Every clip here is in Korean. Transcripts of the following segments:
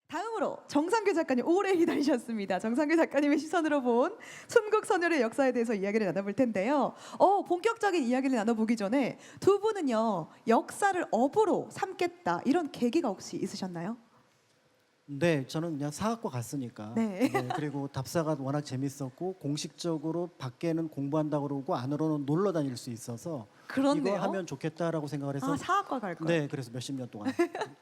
다음으로 정상규 작가님 오래 기다리셨습니다. 정상규 작가님의 시선으로 본 순국선열의 역사에 대해서 이야기를 나눠볼 텐데요. 본격적인 이야기를 나눠보기 전에 두 분은요 역사를 업으로 삼겠다 이런 계기가 혹시 있으셨나요? 네, 저는 그냥 사학과 갔으니까. 네. 네, 그리고 답사가 워낙 재밌었고 공식적으로 밖에는 공부한다고 그러고 안으로는 놀러 다닐 수 있어서 그렇네요. 이거 하면 좋겠다라고 생각을 해서 사학과 갈 거예요. 네, 그래서 몇십 년 동안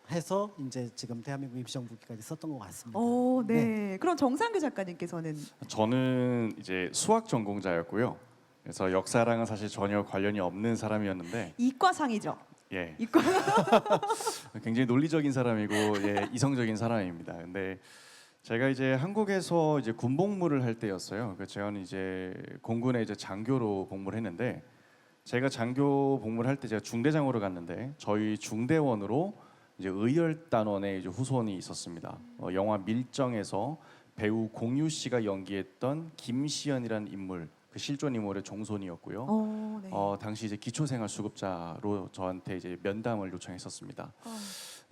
해서 이제 지금 대한민국 임시정부기까지 썼던 것 같습니다. 네. 그럼 정상규 작가님께서는 저는 이제 수학 전공자였고요. 그래서 역사랑은 사실 전혀 관련이 없는 사람이었는데, 이과상이죠. 예, 이과. 굉장히 논리적인 사람이고, 예, 이성적인 사람입니다. 근데 제가 이제 한국에서 이제 군복무를 할 때였어요. 그 제가 이제 공군에 이제 장교로 복무를 했는데, 제가 장교 복무를 할 때 제가 중대장으로 갔는데, 저희 중대원으로 이제 의열단원의 이제 후손이 있었습니다. 영화 밀정에서 배우 공유 씨가 연기했던 김시연이라는 인물, 그 실존 인물의 종손이었고요. 네. 당시 이제 기초생활수급자로 저한테 이제 면담을 요청했었습니다.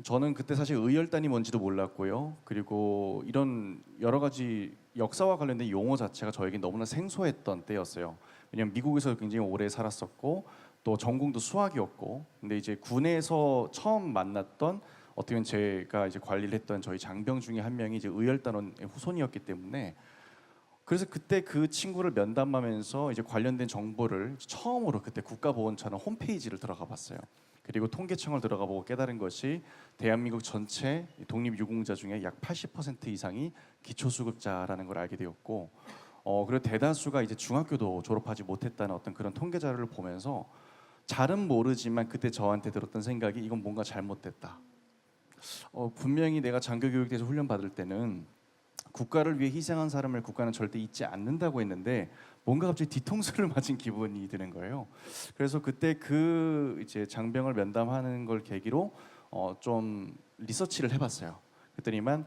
저는 그때 사실 의열단이 뭔지도 몰랐고요. 그리고 이런 여러 가지 역사와 관련된 용어 자체가 저에게 너무나 생소했던 때였어요. 왜냐하면 미국에서 굉장히 오래 살았었고 또 전공도 수학이었고, 근데 이제 군에서 처음 만났던 어떻게 보면 제가 이제 관리를 했던 저희 장병 중에 한 명이 이제 의열단원의 후손이었기 때문에, 그래서 그때 그 친구를 면담하면서 이제 관련된 정보를 처음으로 그때 국가보훈처럼 홈페이지를 들어가 봤어요. 그리고 통계청을 들어가 보고 깨달은 것이 대한민국 전체 독립유공자 중에 약 80% 이상이 기초수급자라는 걸 알게 되었고, 그리고 대다수가 이제 중학교도 졸업하지 못했다는 어떤 그런 통계 자료를 보면서 잘은 모르지만 그때 저한테 들었던 생각이 이건 뭔가 잘못됐다. 분명히 내가 장교 교육대에서 훈련 받을 때는 국가를 위해 희생한 사람을 국가는 절대 잊지 않는다고 했는데 뭔가 갑자기 뒤통수를 맞은 기분이 드는 거예요. 그래서 그때 그 이제 장병을 면담하는 걸 계기로 좀 리서치를 해봤어요. 그랬더니만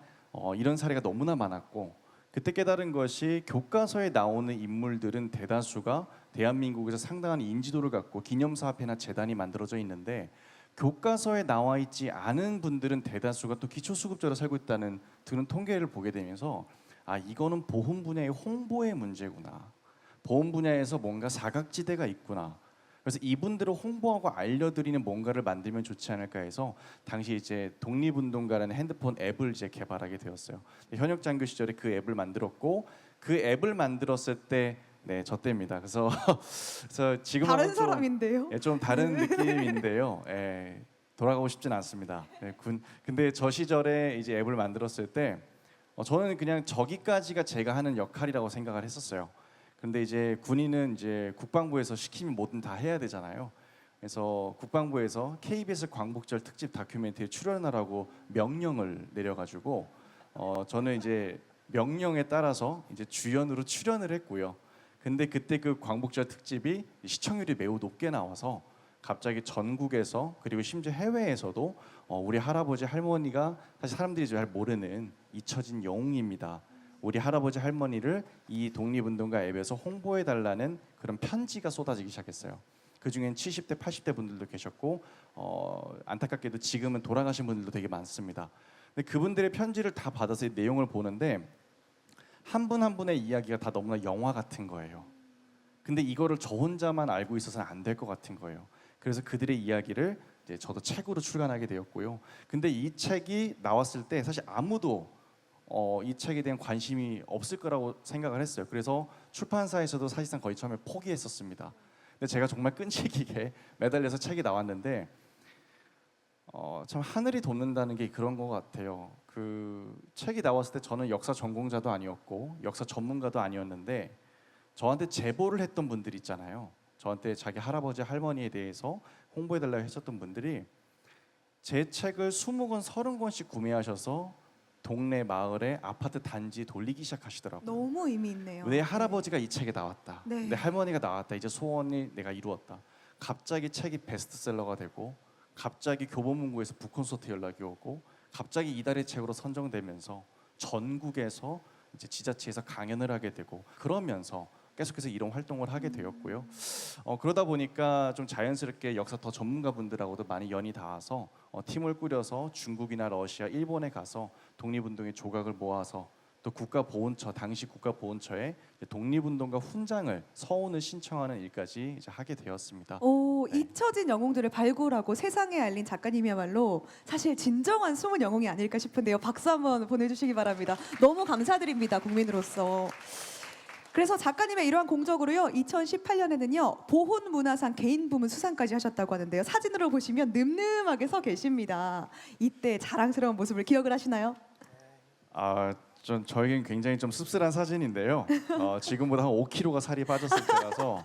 이런 사례가 너무나 많았고, 그때 깨달은 것이 교과서에 나오는 인물들은 대다수가 대한민국에서 상당한 인지도를 갖고 기념사업회나 재단이 만들어져 있는데, 교과서에 나와 있지 않은 분들은 대다수가 또 기초수급자로 살고 있다는 드는 통계를 보게 되면서, 이거는 보훈 분야의 홍보의 문제구나, 보훈 분야에서 뭔가 사각지대가 있구나. 그래서 이분들을 홍보하고 알려드리는 뭔가를 만들면 좋지 않을까 해서 당시 이제 독립운동가라는 핸드폰 앱을 이제 개발하게 되었어요. 현역 장교 시절에 그 앱을 만들었고, 그 앱을 만들었을 때 저 때입니다. 그래서 지금 다른 사람인데요. 좀 다른 느낌인데요. 돌아가고 싶진 않습니다. 근데 저 시절에 이제 앱을 만들었을 때 저는 그냥 저기까지가 제가 하는 역할이라고 생각을 했었어요. 근데 이제 군인은 이제 국방부에서 시키면 뭐든 다 해야 되잖아요. 그래서 국방부에서 KBS 광복절 특집 다큐멘터리에 출연하라고 명령을 내려가지고 저는 이제 명령에 따라서 이제 주연으로 출연을 했고요. 근데 그때 그 광복절 특집이 시청률이 매우 높게 나와서 갑자기 전국에서 그리고 심지어 해외에서도 우리 할아버지 할머니가 사실 사람들이 잘 모르는 잊혀진 영웅입니다. 우리 할아버지 할머니를 이 독립운동가 앱에서 홍보해 달라는 그런 편지가 쏟아지기 시작했어요. 그 중엔 70대, 80대 분들도 계셨고 안타깝게도 지금은 돌아가신 분들도 되게 많습니다. 근데 그분들의 편지를 다 받아서 이 내용을 보는데 한 분 한 분의 이야기가 다 너무나 영화 같은 거예요. 근데 이거를 저 혼자만 알고 있어서는 안 될 것 같은 거예요. 그래서 그들의 이야기를 이제 저도 책으로 출간하게 되었고요. 근데 이 책이 나왔을 때 사실 아무도 이 책에 대한 관심이 없을 거라고 생각을 했어요. 그래서 출판사에서도 사실상 거의 처음에 포기했었습니다. 근데 제가 정말 끈질기게 매달려서 책이 나왔는데 참 하늘이 돕는다는 게 그런 것 같아요. 그 책이 나왔을 때 저는 역사 전공자도 아니었고 역사 전문가도 아니었는데 저한테 제보를 했던 분들 있잖아요. 저한테 자기 할아버지 할머니에 대해서 홍보해달라고 하셨던 분들이 제 책을 20권 30권씩 구매하셔서 동네 마을에 아파트 단지 돌리기 시작하시더라고요. 너무 의미 있네요. 내 할아버지가 이 책에 나왔다. 네. 내 할머니가 나왔다. 이제 소원이 내가 이루었다. 갑자기 책이 베스트셀러가 되고, 갑자기 교보문고에서 북콘서트 연락이 오고, 갑자기 이달의 책으로 선정되면서 전국에서 이제 지자체에서 강연을 하게 되고, 그러면서 계속해서 이런 활동을 하게 되었고요. 그러다 보니까 좀 자연스럽게 역사 더 전문가분들하고도 많이 연이 닿아서 팀을 꾸려서 중국이나 러시아, 일본에 가서 독립운동의 조각을 모아서 또 국가보훈처, 당시 국가보훈처에 독립운동가 훈장을 서훈을 신청하는 일까지 이제 하게 되었습니다. 오, 네. 잊혀진 영웅들을 발굴하고 세상에 알린 작가님이야말로 사실 진정한 숨은 영웅이 아닐까 싶은데요. 박수 한번 보내주시기 바랍니다. 너무 감사드립니다, 국민으로서. 그래서 작가님의 이러한 공적으로요, 2018년에는요 보훈문화상 개인 부문 수상까지 하셨다고 하는데요. 사진으로 보시면 늠름하게 서 계십니다. 이때 자랑스러운 모습을 기억을 하시나요? 저에겐 굉장히 좀 씁쓸한 사진인데요. 지금보다 한 5kg가 살이 빠졌을 때라서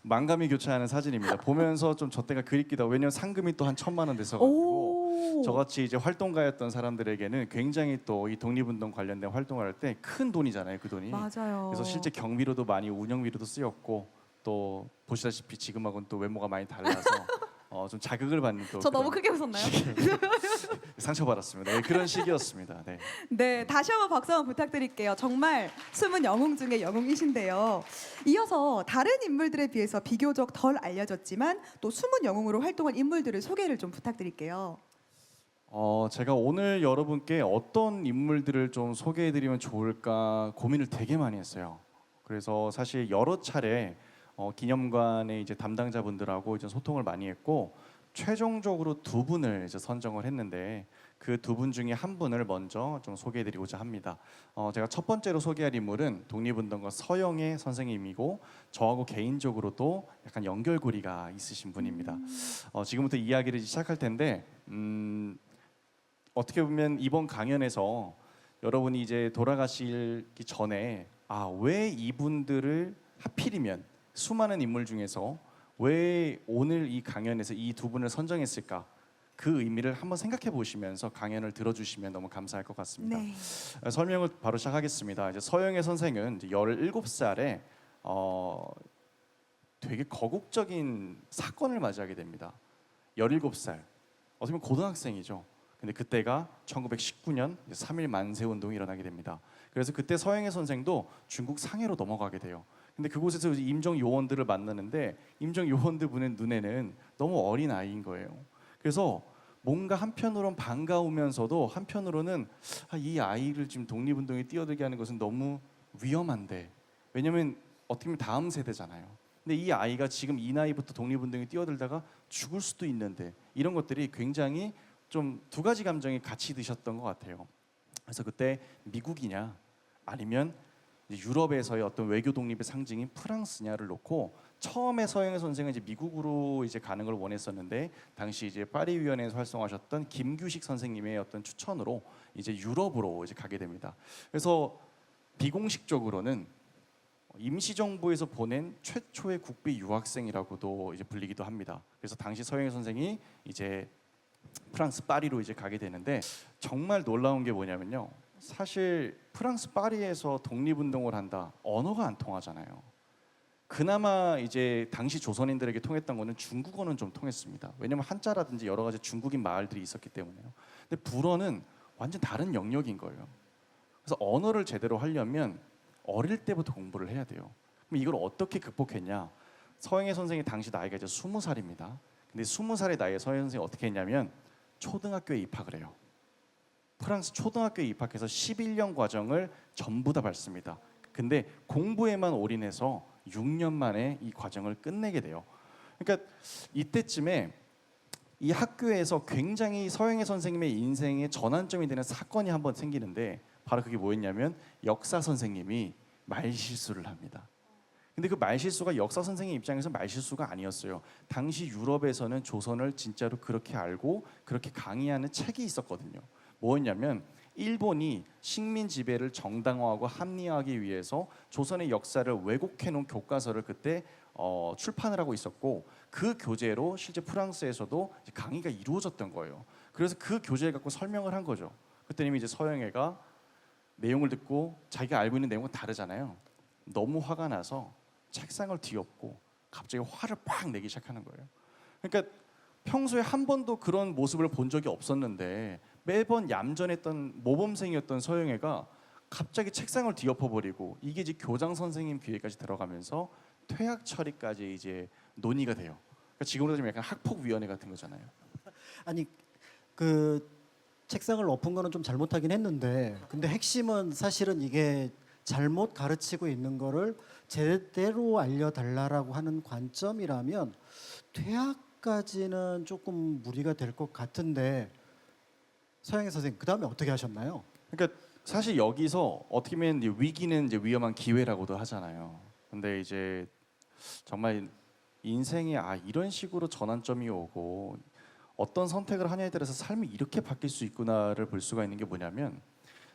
만감이 교차하는 사진입니다. 보면서 좀 저 때가 그립기도 하고, 왜냐면 상금이 또 한 1,000만 원 됐어가지고 오, 저같이 이제 활동가였던 사람들에게는 굉장히 또 이 독립운동 관련된 활동을 할 때 큰 돈이잖아요, 그 돈이. 맞아요. 그래서 실제 경비로도 많이 운영비로도 쓰였고, 또 보시다시피 지금하고는 또 외모가 많이 달라서 좀 자극을 받는 또 저 너무 그런 크게 웃었나요? 상처받았습니다. 네, 그런 시기였습니다. 네. 네, 다시 한번 박수 한번 부탁드릴게요. 정말 숨은 영웅 중에 영웅이신데요. 이어서 다른 인물들에 비해서 비교적 덜 알려졌지만 또 숨은 영웅으로 활동한 인물들을 소개를 좀 부탁드릴게요. 제가 오늘 여러분께 어떤 인물들을 좀 소개해드리면 좋을까 고민을 되게 많이 했어요. 그래서 사실 여러 차례 기념관의 이제 담당자분들하고 이제 소통을 많이 했고, 최종적으로 2분을 이제 선정을 했는데 그 2분 중에 한 분을 먼저 좀 소개해드리고자 합니다. 제가 첫 번째로 소개할 인물은 독립운동가 서영애 선생님이고, 저하고 개인적으로도 약간 연결고리가 있으신 분입니다. 지금부터 이야기를 시작할 텐데 어떻게 보면 이번 강연에서 여러분이 이제 돌아가시기 전에 왜 이분들을 하필이면 수많은 인물 중에서 왜 오늘 이 강연에서 이 2분을 선정했을까, 그 의미를 한번 생각해 보시면서 강연을 들어주시면 너무 감사할 것 같습니다. 네. 설명을 바로 시작하겠습니다. 이제 서영애 선생은 이제 17살에 되게 거국적인 사건을 맞이하게 됩니다. 17살, 어떻게 보면 고등학생이죠. 근데 그때가 1919년 3.1 만세 운동이 일어나게 됩니다. 그래서 그때 서영애 선생도 중국 상해로 넘어가게 돼요. 근데 그곳에서 임정 요원들을 만나는데 임정 요원들 분의 눈에는 너무 어린 아이인 거예요. 그래서 뭔가 한편으로는 반가우면서도 한편으로는 이 아이를 지금 독립운동에 뛰어들게 하는 것은 너무 위험한데, 왜냐면 어떻게 보면 다음 세대잖아요. 근데 이 아이가 지금 이 나이부터 독립운동에 뛰어들다가 죽을 수도 있는데, 이런 것들이 굉장히 좀 2가지 감정이 같이 드셨던 것 같아요. 그래서 그때 미국이냐 아니면 유럽에서의 어떤 외교 독립의 상징인 프랑스냐를 놓고, 처음에 서영애 선생은 이제 미국으로 이제 가는 걸 원했었는데, 당시 이제 파리 위원회에서 활동하셨던 김규식 선생님의 어떤 추천으로 이제 유럽으로 이제 가게 됩니다. 그래서 비공식적으로는 임시정부에서 보낸 최초의 국비 유학생이라고도 이제 불리기도 합니다. 그래서 당시 서영애 선생이 이제 프랑스 파리로 이제 가게 되는데, 정말 놀라운 게 뭐냐면요, 사실 프랑스 파리에서 독립운동을 한다, 언어가 안 통하잖아요. 그나마 이제 당시 조선인들에게 통했던 거는 중국어는 좀 통했습니다. 왜냐면 한자라든지 여러 가지 중국인 마을들이 있었기 때문에요. 근데 불어는 완전 다른 영역인 거예요. 그래서 언어를 제대로 하려면 어릴 때부터 공부를 해야 돼요. 그럼 이걸 어떻게 극복했냐? 서영애 선생이 당시 나이가 이제 20살입니다. 근데 20살의 나이에 서영애 선생이 어떻게 했냐면 초등학교에 입학을 해요. 프랑스 초등학교에 입학해서 11년 과정을 전부 다 밟습니다. 근데 공부에만 올인해서 6년 만에 이 과정을 끝내게 돼요. 그러니까 이때쯤에 이 학교에서 굉장히 서영애 선생님의 인생의 전환점이 되는 사건이 한번 생기는데, 바로 그게 뭐였냐면 역사 선생님이 말실수를 합니다. 근데 그 말실수가 역사 선생님 입장에서 말실수가 아니었어요. 당시 유럽에서는 조선을 진짜로 그렇게 알고 그렇게 강의하는 책이 있었거든요. 뭐였냐면 일본이 식민 지배를 정당화하고 합리화하기 위해서 조선의 역사를 왜곡해 놓은 교과서를 그때 출판을 하고 있었고, 그 교재로 실제 프랑스에서도 강의가 이루어졌던 거예요. 그래서 그 교재를 갖고 설명을 한 거죠. 그때는 이제 서영애가 내용을 듣고 자기가 알고 있는 내용과 다르잖아요. 너무 화가 나서 책상을 뒤엎고 갑자기 화를 팍 내기 시작하는 거예요. 그러니까 평소에 한 번도 그런 모습을 본 적이 없었는데 매번 얌전했던 모범생이었던 서영애가 갑자기 책상을 뒤엎어버리고 이게 이제 교장 선생님 귀에까지 들어가면서 퇴학 처리까지 이제 논의가 돼요. 그러니까 지금으로 따지면 약간 학폭위원회 같은 거잖아요. 아니 그 책상을 엎은 거는 좀 잘못하긴 했는데 근데 핵심은 사실은 이게 잘못 가르치고 있는 거를 제대로 알려달라고 하는 관점이라면 퇴학까지는 조금 무리가 될 것 같은데 서영애 선생님 그 다음에 어떻게 하셨나요? 그러니까 사실 여기서 어떻게 보면 이제 위기는 이제 위험한 기회라고도 하잖아요. 근데 이제 정말 인생에 이런 식으로 전환점이 오고 어떤 선택을 하냐에 따라서 삶이 이렇게 바뀔 수 있구나를 볼 수가 있는 게 뭐냐면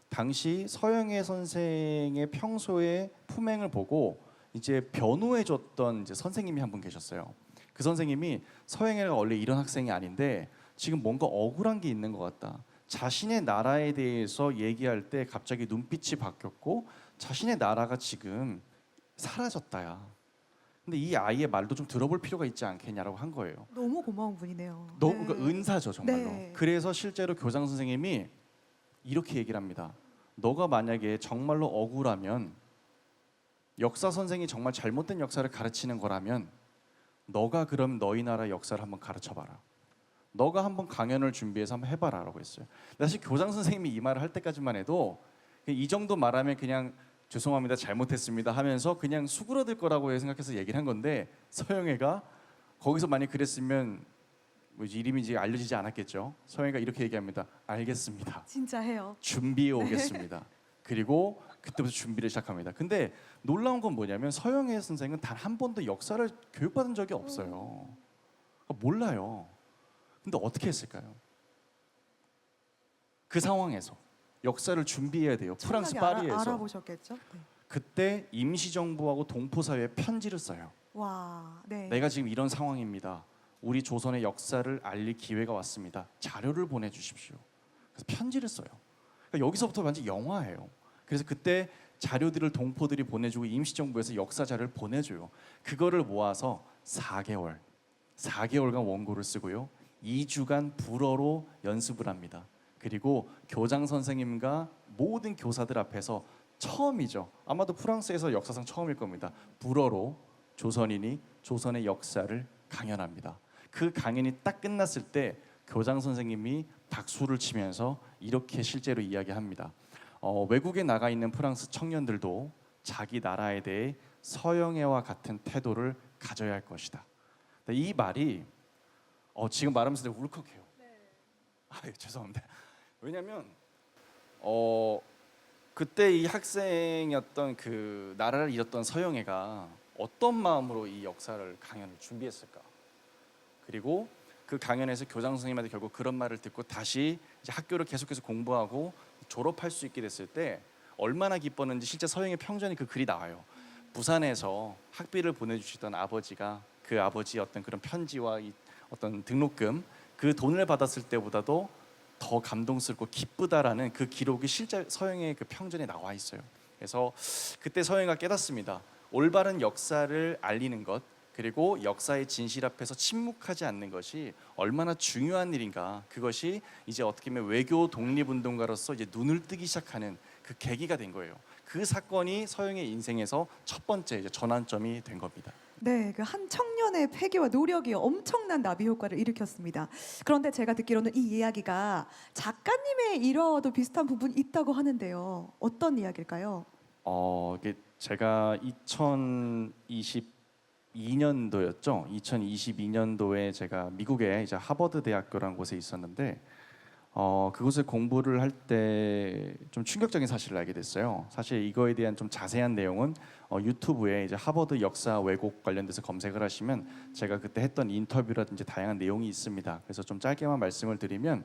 당시 서영애 선생의 평소의 품행을 보고 이제 변호해줬던 이제 선생님이 한 분 계셨어요. 그 선생님이 서영애가 원래 이런 학생이 아닌데 지금 뭔가 억울한 게 있는 것 같다. 자신의 나라에 대해서 얘기할 때 갑자기 눈빛이 바뀌었고 자신의 나라가 지금 사라졌다야. 근데 이 아이의 말도 좀 들어볼 필요가 있지 않겠냐라고 한 거예요. 너무 고마운 분이네요. 너무 네. 그러니까 은사죠 정말로. 네. 그래서 실제로 교장 선생님이 이렇게 얘기를 합니다. 너가 만약에 정말로 억울하면 역사 선생이 정말 잘못된 역사를 가르치는 거라면 너가 그럼 너희 나라 역사를 한번 가르쳐봐라. 너가 한번 강연을 준비해서 한번 해봐라라고 했어요. 사실 교장 선생님이 이 말을 할 때까지만 해도 이 정도 말하면 그냥 죄송합니다 잘못했습니다 하면서 그냥 수그러들 거라고 생각해서 얘기를 한 건데 서영애가 거기서 만약 그랬으면 뭐 이름이 이제 알려지지 않았겠죠. 서영애가 이렇게 얘기합니다. 알겠습니다. 진짜 해요. 준비해 오겠습니다. 그리고 그때부터 준비를 시작합니다. 근데 놀라운 건 뭐냐면 서영애 선생은 단 한 번도 역사를 교육받은 적이 없어요. 몰라요. 근데 어떻게 했을까요? 그 상황에서 역사를 준비해야 돼요. 프랑스 파리에서. 알아보셨겠죠? 네. 그때 임시정부하고 동포사회에 편지를 써요. 와, 네. 내가 지금 이런 상황입니다. 우리 조선의 역사를 알릴 기회가 왔습니다. 자료를 보내주십시오. 그래서 편지를 써요. 그러니까 여기서부터 완전 영화예요. 그래서 그때 자료들을 동포들이 보내주고 임시정부에서 역사 자료를 보내줘요. 그거를 모아서 4개월간 원고를 쓰고요. 2주간 불어로 연습을 합니다. 그리고 교장 선생님과 모든 교사들 앞에서 처음이죠. 아마도 프랑스에서 역사상 처음일 겁니다. 불어로 조선인이 조선의 역사를 강연합니다. 그 강연이 딱 끝났을 때 교장 선생님이 박수를 치면서 이렇게 실제로 이야기합니다. 외국에 나가 있는 프랑스 청년들도 자기 나라에 대해 서영애와 같은 태도를 가져야 할 것이다. 이 말이 지금 말하면서 되게 울컥해요. 죄송합니다. 왜냐하면 그때 이 학생이었던 그 나라를 잃었던 서영애가 어떤 마음으로 이 역사를 강연을 준비했을까? 그리고 그 강연에서 교장 선생님한테 결국 그런 말을 듣고 다시 이제 학교를 계속해서 공부하고 졸업할 수 있게 됐을 때 얼마나 기뻤는지 실제 서영의 평전에 그 글이 나와요. 부산에서 학비를 보내주시던 아버지가 그 아버지의 어떤 그런 편지와 이 어떤 등록금 그 돈을 받았을 때보다도 더 감동스럽고 기쁘다라는 그 기록이 실제 서영의 그 평전에 나와 있어요. 그래서 그때 서영이가 깨닫습니다. 올바른 역사를 알리는 것 그리고 역사의 진실 앞에서 침묵하지 않는 것이 얼마나 중요한 일인가. 그것이 이제 어떻게 보면 외교 독립운동가로서 이제 눈을 뜨기 시작하는 그 계기가 된 거예요. 그 사건이 서영의 인생에서 첫 번째 이제 전환점이 된 겁니다. 네, 그 한 청년의 패기와 노력이 엄청난 나비 효과를 일으켰습니다. 그런데 제가 듣기로는 이 이야기가 작가님의 일화와도 비슷한 부분이 있다고 하는데요. 어떤 이야기일까요? 이게 제가 2022년도였죠. 2022년도에 제가 미국의 이제 하버드 대학교라는 곳에 있었는데 그곳에 공부를 할 때 좀 충격적인 사실을 알게 됐어요. 사실 이거에 대한 좀 자세한 내용은 유튜브에 이제 하버드 역사 왜곡 관련돼서 검색을 하시면 제가 그때 했던 인터뷰라든지 다양한 내용이 있습니다. 그래서 좀 짧게만 말씀을 드리면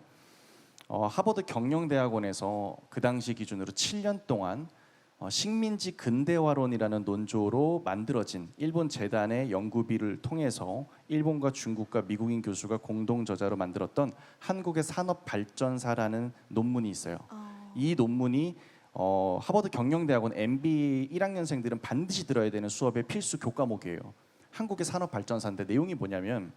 하버드 경영대학원에서 그 당시 기준으로 7년 동안 식민지 근대화론이라는 논조로 만들어진 일본 재단의 연구비를 통해서 일본과 중국과 미국인 교수가 공동 저자로 만들었던 한국의 산업발전사라는 논문이 있어요. 이 논문이 하버드 경영대학원 MBA 1학년생들은 반드시 들어야 되는 수업의 필수 교과목이에요. 한국의 산업발전사인데 내용이 뭐냐면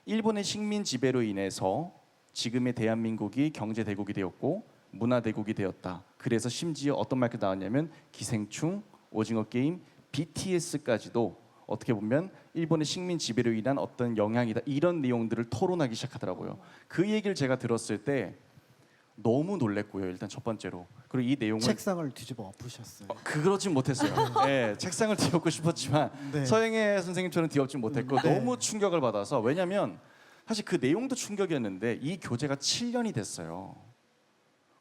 일본의 식민 지배로 인해서 지금의 대한민국이 경제 대국이 되었고 문화대국이 되었다. 그래서 심지어 어떤 말이 나왔냐면 기생충, 오징어 게임, BTS까지도 어떻게 보면 일본의 식민 지배로 인한 어떤 영향이다. 이런 내용들을 토론하기 시작하더라고요. 그 얘기를 제가 들었을 때 너무 놀랬고요. 일단 첫 번째로. 그리고 이 내용을 책상을 뒤집어 엎으셨어요. 그러진 못했어요. 네, 책상을 뒤엎고 싶었지만 네. 서영애 선생님처럼 뒤엎진 못했고 네. 너무 충격을 받아서 왜냐하면 사실 그 내용도 충격이었는데 이 교재가 7년이 됐어요.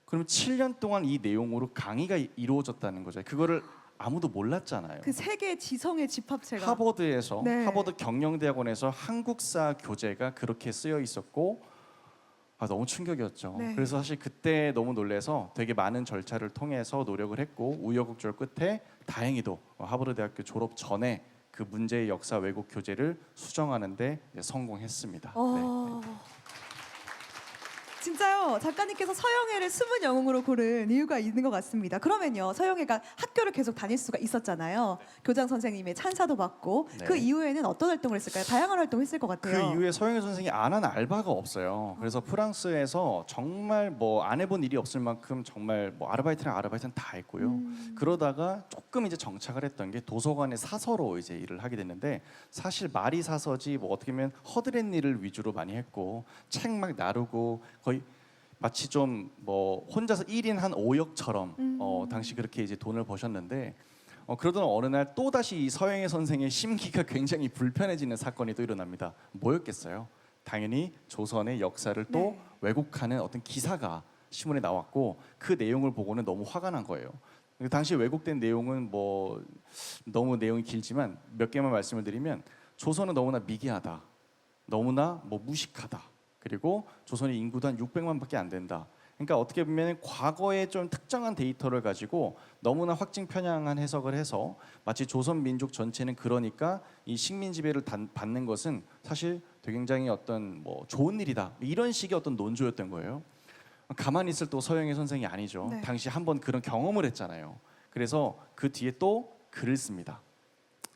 그럼 7년 동안 이 내용으로 강의가 이루어졌다는 거죠. 그거를 아무도 몰랐잖아요. 그 세계 지성의 집합체가 하버드에서 네. 하버드 경영대학원에서 한국사 교재가 그렇게 쓰여 있었고 너무 충격이었죠. 네. 그래서 사실 그때 너무 놀래서 되게 많은 절차를 통해서 노력을 했고 우여곡절 끝에 다행히도 하버드 대학교 졸업 전에 그 문제의 역사 왜곡 교재를 수정하는데 성공했습니다. 네. 진짜요. 작가님께서 서영애를 숨은 영웅으로 고른 이유가 있는 것 같습니다. 그러면요, 서영애가 학교를 계속 다닐 수가 있었잖아요. 교장 선생님의 찬사도 받고 네. 그 이후에는 어떤 활동을 했을까요? 다양한 활동을 했을 것 그 같아요. 이후에 서영애 선생이 안 한 알바가 없어요. 그래서 프랑스에서 정말 뭐 안 해본 일이 없을 만큼 정말 뭐 아르바이트는 다 했고요. 그러다가 조금 이제 정착을 했던 게 도서관의 사서로 이제 일을 하게 됐는데 사실 말이 사서지 뭐 어떻게 보면 허드렛 일을 위주로 많이 했고 책 막 나르고 거의 마치 좀 뭐 혼자서 1인 한 5역처럼 당시 그렇게 이제 돈을 버셨는데 그러던 어느 날 또 다시 이 서영애 선생의 심기가 굉장히 불편해지는 사건이 또 일어납니다. 뭐였겠어요? 당연히 조선의 역사를 또 네. 왜곡하는 어떤 기사가 신문에 나왔고 그 내용을 보고는 너무 화가 난 거예요. 당시 왜곡된 내용은 뭐 너무 내용이 길지만 몇 개만 말씀을 드리면 조선은 너무나 미개하다. 너무나 뭐 무식하다. 그리고 조선의 인구도 한 600만밖에 안 된다. 그러니까 어떻게 보면 과거에 좀 특정한 데이터를 가지고 너무나 확증 편향한 해석을 해서 마치 조선 민족 전체는 그러니까 이 식민 지배를 받는 것은 사실 되게 굉장히 어떤 뭐 좋은 일이다. 이런 식의 어떤 논조였던 거예요. 가만히 있을 또 서영애 선생이 아니죠. 네. 당시 한번 그런 경험을 했잖아요. 그래서 그 뒤에 또 글을 씁니다.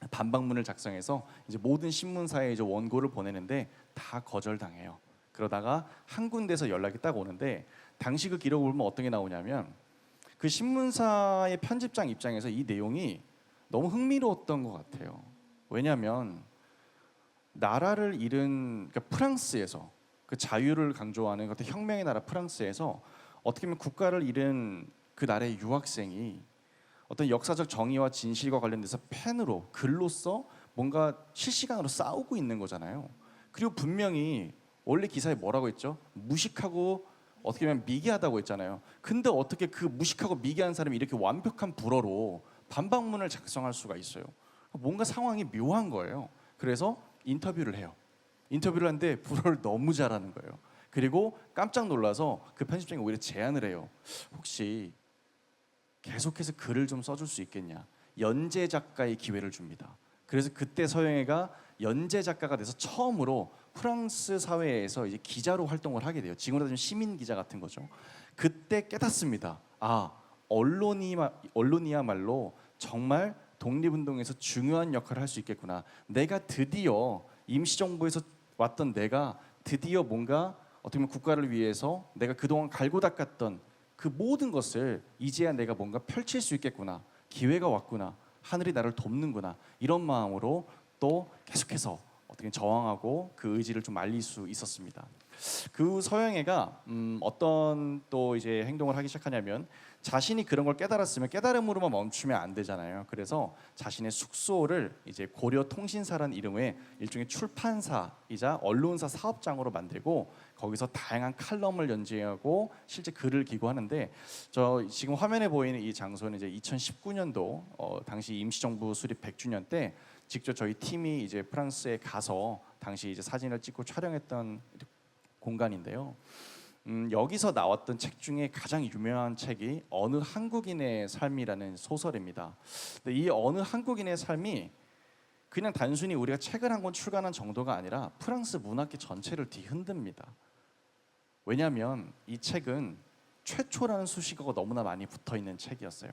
반박문을 작성해서 이제 모든 신문사에 이제 원고를 보내는데 다 거절당해요. 그러다가 한 군데서 연락이 딱 오는데 당시 그 기록을 보면 어떤 게 나오냐면 그 신문사의 편집장 입장에서 이 내용이 너무 흥미로웠던 것 같아요. 왜냐하면 나라를 잃은 그러니까 프랑스에서 그 자유를 강조하는 어떤 혁명의 나라 프랑스에서 어떻게 보면 국가를 잃은 그 나라의 유학생이 어떤 역사적 정의와 진실과 관련돼서 펜으로 글로써 뭔가 실시간으로 싸우고 있는 거잖아요. 그리고 분명히 원래 기사에 뭐라고 했죠? 무식하고 어떻게 보면 미개하다고 했잖아요. 근데 어떻게 그 무식하고 미개한 사람이 이렇게 완벽한 불어로 반박문을 작성할 수가 있어요? 뭔가 상황이 묘한 거예요. 그래서 인터뷰를 해요. 인터뷰를 하는데 불어를 너무 잘하는 거예요. 그리고 깜짝 놀라서 그 편집장이 오히려 제안을 해요. 혹시 계속해서 글을 좀 써줄 수 있겠냐? 연재 작가의 기회를 줍니다. 그래서 그때 서영애가 연재 작가가 돼서 처음으로 프랑스 사회에서 이제 기자로 활동을 하게 돼요. 지금으로 따지면 시민 기자 같은 거죠. 그때 깨닫습니다. 언론이야말로 정말 독립운동에서 중요한 역할을 할 수 있겠구나. 내가 드디어 임시정부에서 왔던 내가 드디어 뭔가 어떻게 보면 국가를 위해서 내가 그동안 갈고 닦았던 그 모든 것을 이제야 내가 뭔가 펼칠 수 있겠구나. 기회가 왔구나. 하늘이 나를 돕는구나. 이런 마음으로 또 계속해서 어떻게 저항하고 그 의지를 좀 알릴 수 있었습니다. 그 서영애가 어떤 또 이제 행동을 하기 시작하냐면 자신이 그런 걸 깨달았으면 깨달음으로만 멈추면 안 되잖아요. 그래서 자신의 숙소를 이제 고려통신사라는 이름의 일종의 출판사이자 언론사 사업장으로 만들고 거기서 다양한 칼럼을 연재하고 실제 글을 기고하는데 저 지금 화면에 보이는 이 장소는 이제 2019년도 당시 임시정부 수립 100주년 때 직접 저희 팀이 이제 프랑스에 가서 당시 이제 사진을 찍고 촬영했던 공간인데요. 여기서 나왔던 책 중에 가장 유명한 책이 어느 한국인의 삶이라는 소설입니다. 근데 이 어느 한국인의 삶이 그냥 단순히 우리가 책을 한 권 출간한 정도가 아니라 프랑스 문학계 전체를 뒤흔듭니다. 왜냐하면 이 책은 최초라는 수식어가 너무나 많이 붙어있는 책이었어요.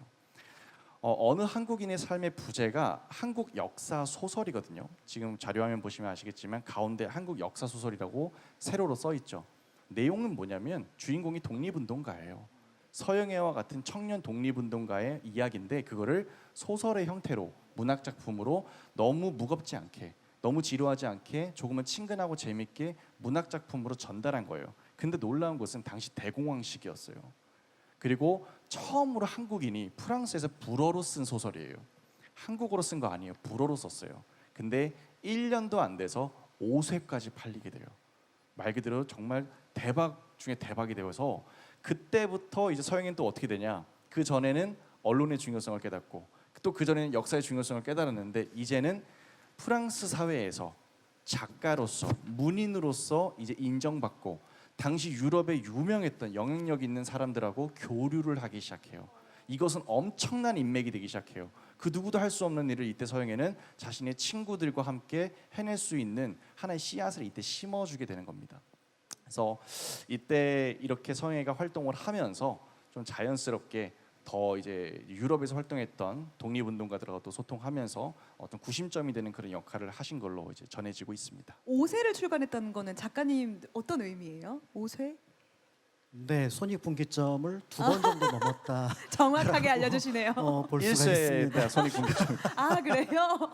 어느 한국인의 삶의 부제가 한국 역사 소설이거든요. 지금 자료화면 보시면 아시겠지만 가운데 한국 역사 소설이라고 세로로 써 있죠. 내용은 뭐냐면 주인공이 독립운동가예요. 서영애와 같은 청년 독립운동가의 이야기인데 그거를 소설의 형태로 문학 작품으로 너무 무겁지 않게 너무 지루하지 않게 조금은 친근하고 재밌게 문학 작품으로 전달한 거예요. 근데 놀라운 것은 당시 대공황 시기였어요. 그리고 처음으로 한국인이 프랑스에서 불어로 쓴 소설이에요. 한국어로 쓴 거 아니에요. 불어로 썼어요. 근데 1년도 안 돼서 5쇄까지 팔리게 돼요. 말 그대로 정말 대박 중에 대박이 되어서 그때부터 이제 서영이는 또 어떻게 되냐? 그 전에는 언론의 중요성을 깨닫고 또 그 전에는 역사의 중요성을 깨달았는데 이제는 프랑스 사회에서 작가로서 문인으로서 이제 인정받고 당시 유럽에 유명했던 영향력 있는 사람들하고 교류를 하기 시작해요. 이것은 엄청난 인맥이 되기 시작해요. 그 누구도 할 수 없는 일을 이때 서영애는 자신의 친구들과 함께 해낼 수 있는 하나의 씨앗을 이때 심어주게 되는 겁니다. 그래서 이때 이렇게 서영애가 활동을 하면서 좀 자연스럽게 더 이제 유럽에서 활동했던 독립운동가들하고 또 소통하면서 어떤 구심점이 되는 그런 역할을 하신 걸로 이제 전해지고 있습니다. 5쇄를 출간했다는 거는 작가님 어떤 의미예요? 5쇄? 네, 손익분기점을 2번 정도 넘었다. 정확하게 알려주시네요. 볼 수가 1쇄 있습니다. 때 손익분기점. 아 그래요?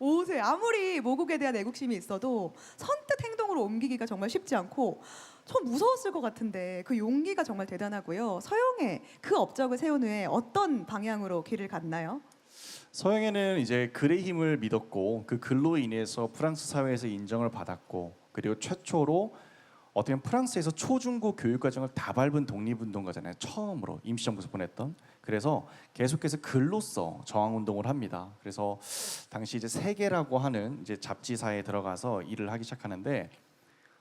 5쇄 아무리 모국에 대한 애국심이 있어도 선뜻 행동으로 옮기기가 정말 쉽지 않고 좀 무서웠을 것 같은데 그 용기가 정말 대단하고요. 서영애 그 업적을 세운 후에 어떤 방향으로 길을 갔나요? 서영애는 이제 글의 힘을 믿었고 그 글로 인해서 프랑스 사회에서 인정을 받았고 그리고 최초로 어떻게 보면 프랑스에서 초중고 교육 과정을 다 밟은 독립운동가잖아요. 처음으로 임시정부에서 보냈던. 그래서 계속해서 글로써 저항 운동을 합니다. 그래서 당시 이제 세계라고 하는 이제 잡지사에 들어가서 일을 하기 시작하는데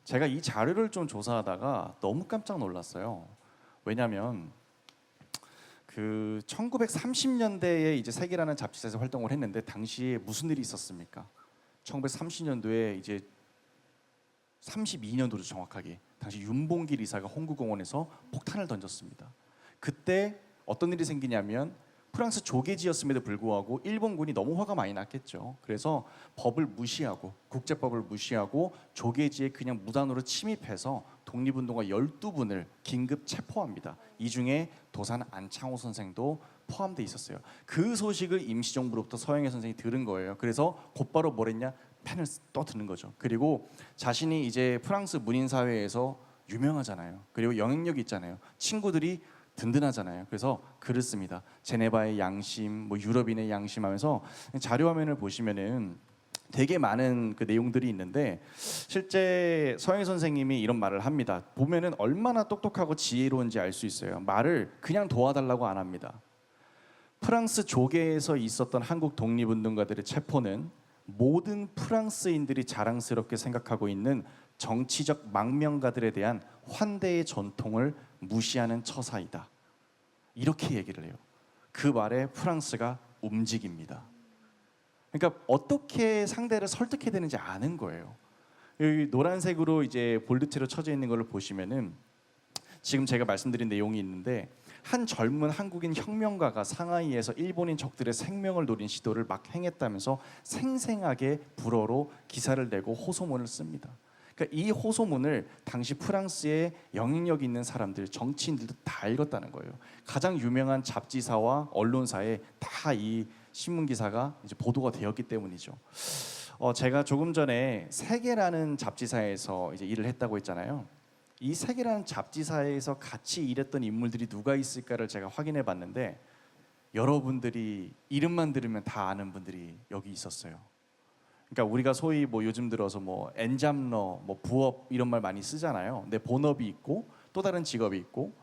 제가 이 자료를 좀 조사하다가 너무 깜짝 놀랐어요. 왜냐하면 그 1930년대에 이제 세계라는 잡지사에서 활동을 했는데 당시에 무슨 일이 있었습니까? 1930년도에 이제 32년도로 정확하게 당시 윤봉길 이사가 홍구공원에서 폭탄을 던졌습니다. 그때 어떤 일이 생기냐면 프랑스 조계지였음에도 불구하고 일본군이 너무 화가 많이 났겠죠. 그래서 법을 무시하고 국제법을 무시하고 조계지에 그냥 무단으로 침입해서 독립운동가 12분을 긴급 체포합니다. 이 중에 도산 안창호 선생도 포함돼 있었어요. 그 소식을 임시정부로부터 서영애 선생이 들은 거예요. 그래서 곧바로 뭘 했냐? 펜을 떠드는 거죠. 그리고 자신이 이제 프랑스 문인 사회에서 유명하잖아요. 그리고 영향력이 있잖아요. 친구들이 든든하잖아요. 그래서 글을 씁니다. 제네바의 양심, 뭐 유럽인의 양심하면서 자료 화면을 보시면은 되게 많은 그 내용들이 있는데 실제 서영애 선생님이 이런 말을 합니다. 보면은 얼마나 똑똑하고 지혜로운지 알 수 있어요. 말을 그냥 도와달라고 안 합니다. 프랑스 조계에서 있었던 한국 독립운동가들의 체포는 모든 프랑스인들이 자랑스럽게 생각하고 있는 정치적 망명가들에 대한 환대의 전통을 무시하는 처사이다. 이렇게 얘기를 해요. 그 말에 프랑스가 움직입니다. 그러니까 어떻게 상대를 설득해야 되는지 아는 거예요. 여기 노란색으로 이제 볼드체로 쳐져 있는 걸 보시면은 지금 제가 말씀드린 내용이 있는데 한 젊은 한국인 혁명가가 상하이에서 일본인 적들의 생명을 노린 시도를 막 행했다면서 생생하게 불어로 기사를 내고 호소문을 씁니다. 그러니까 이 호소문을 당시 프랑스의 영향력 있는 사람들, 정치인들도 다 읽었다는 거예요. 가장 유명한 잡지사와 언론사에 다 이 신문 기사가 이제 보도가 되었기 때문이죠. 제가 조금 전에 세계라는 잡지사에서 이제 일을 했다고 했잖아요. 이 세계라는 잡지사에서 같이 일했던 인물들이 누가 있을까를 제가 확인해 봤는데 여러분들이 이름만 들으면 다 아는 분들이 여기 있었어요. 그러니까 우리가 소위 뭐 요즘 들어서 뭐 엔잡러, 뭐 부업 이런 말 많이 쓰잖아요. 근데 본업이 있고 또 다른 직업이 있고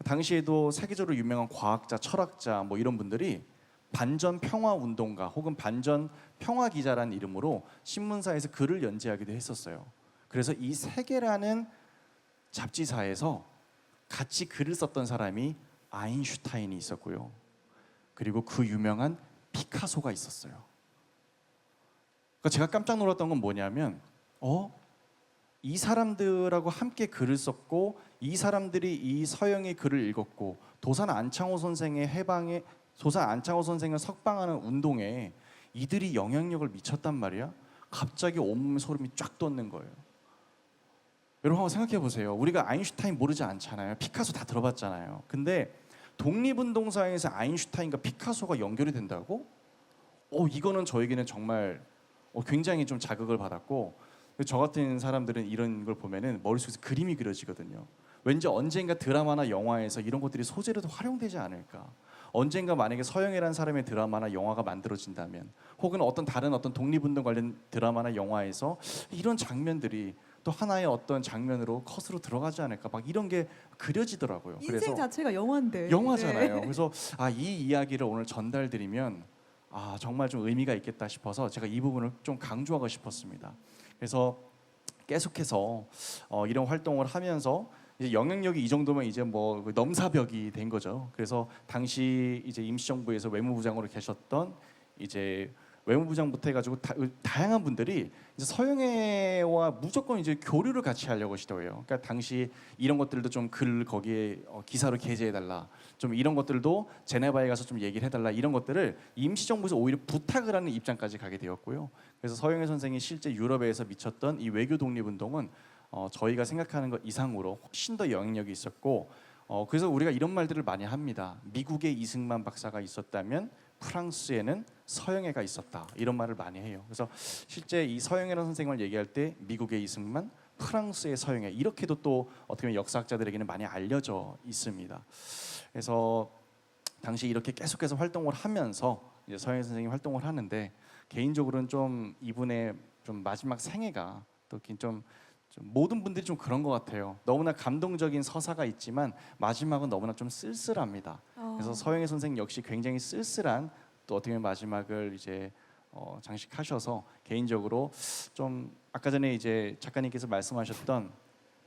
당시에도 세계적으로 유명한 과학자, 철학자 뭐 이런 분들이 반전 평화 운동가 혹은 반전 평화 기자라는 이름으로 신문사에서 글을 연재하기도 했었어요. 그래서 이 세계라는 잡지사에서 같이 글을 썼던 사람이 아인슈타인이 있었고요. 그리고 그 유명한 피카소가 있었어요. 그러니까 제가 깜짝 놀랐던 건 뭐냐면 이 사람들하고 함께 글을 썼고 이 사람들이 이 서영의 글을 읽었고 도산 안창호 선생의 해방에 도산 안창호 선생을 석방하는 운동에 이들이 영향력을 미쳤단 말이야. 갑자기 온몸에 소름이 쫙 돋는 거예요. 여러분 한번 생각해 보세요. 우리가 아인슈타인 모르지 않잖아요. 피카소 다 들어봤잖아요. 근데 독립운동사에서 아인슈타인과 피카소가 연결이 된다고? 이거는 저에게는 정말 굉장히 좀 자극을 받았고, 저 같은 사람들은 이런 걸 보면은 머릿속에서 그림이 그려지거든요. 왠지 언젠가 드라마나 영화에서 이런 것들이 소재로도 활용되지 않을까. 언젠가 만약에 서영이라는 사람의 드라마나 영화가 만들어진다면, 혹은 어떤 다른 어떤 독립운동 관련 드라마나 영화에서 이런 장면들이 또 하나의 어떤 장면으로 컷으로 들어가지 않을까, 막 이런 게 그려지더라고요. 인생 자체가 영화인데. 영화잖아요. 네. 그래서 이 이야기를 오늘 전달드리면 정말 좀 의미가 있겠다 싶어서 제가 이 부분을 좀 강조하고 싶었습니다. 그래서 계속해서 이런 활동을 하면서 이제 영향력이 이 정도면 이제 뭐 넘사벽이 된 거죠. 그래서 당시 이제 임시정부에서 외무부장으로 계셨던 이제 외무부장부터 해가지고 다양한 분들이 이제 서영애와 무조건 이제 교류를 같이 하려고 시도해요. 그러니까 당시 이런 것들도 좀 글 거기에 기사로 게재해달라, 좀 이런 것들도 제네바에 가서 좀 얘기를 해달라, 이런 것들을 임시정부에서 오히려 부탁을 하는 입장까지 가게 되었고요. 그래서 서영애 선생이 실제 유럽에서 미쳤던 이 외교 독립운동은 저희가 생각하는 것 이상으로 훨씬 더 영향력이 있었고, 그래서 우리가 이런 말들을 많이 합니다. 미국에 이승만 박사가 있었다면 프랑스에는 서영애가 있었다, 이런 말을 많이 해요. 그래서 실제 이 서영애라는 선생님을 얘기할 때 미국의 이승만, 프랑스의 서영애, 이렇게도 또 어떻게 보면 역사학자들에게는 많이 알려져 있습니다. 그래서 당시 이렇게 계속해서 활동을 하면서 이제 서영애 선생님 활동을 하는데, 개인적으로는 좀 이분의 좀 마지막 생애가 또 좀 모든 분들이 좀 그런 것 같아요. 너무나 감동적인 서사가 있지만 마지막은 너무나 좀 쓸쓸합니다. 그래서 서영애 선생 역시 굉장히 쓸쓸한 또 어떻게 보면 마지막을 이제 장식하셔서, 개인적으로 좀 아까 전에 이제 작가님께서 말씀하셨던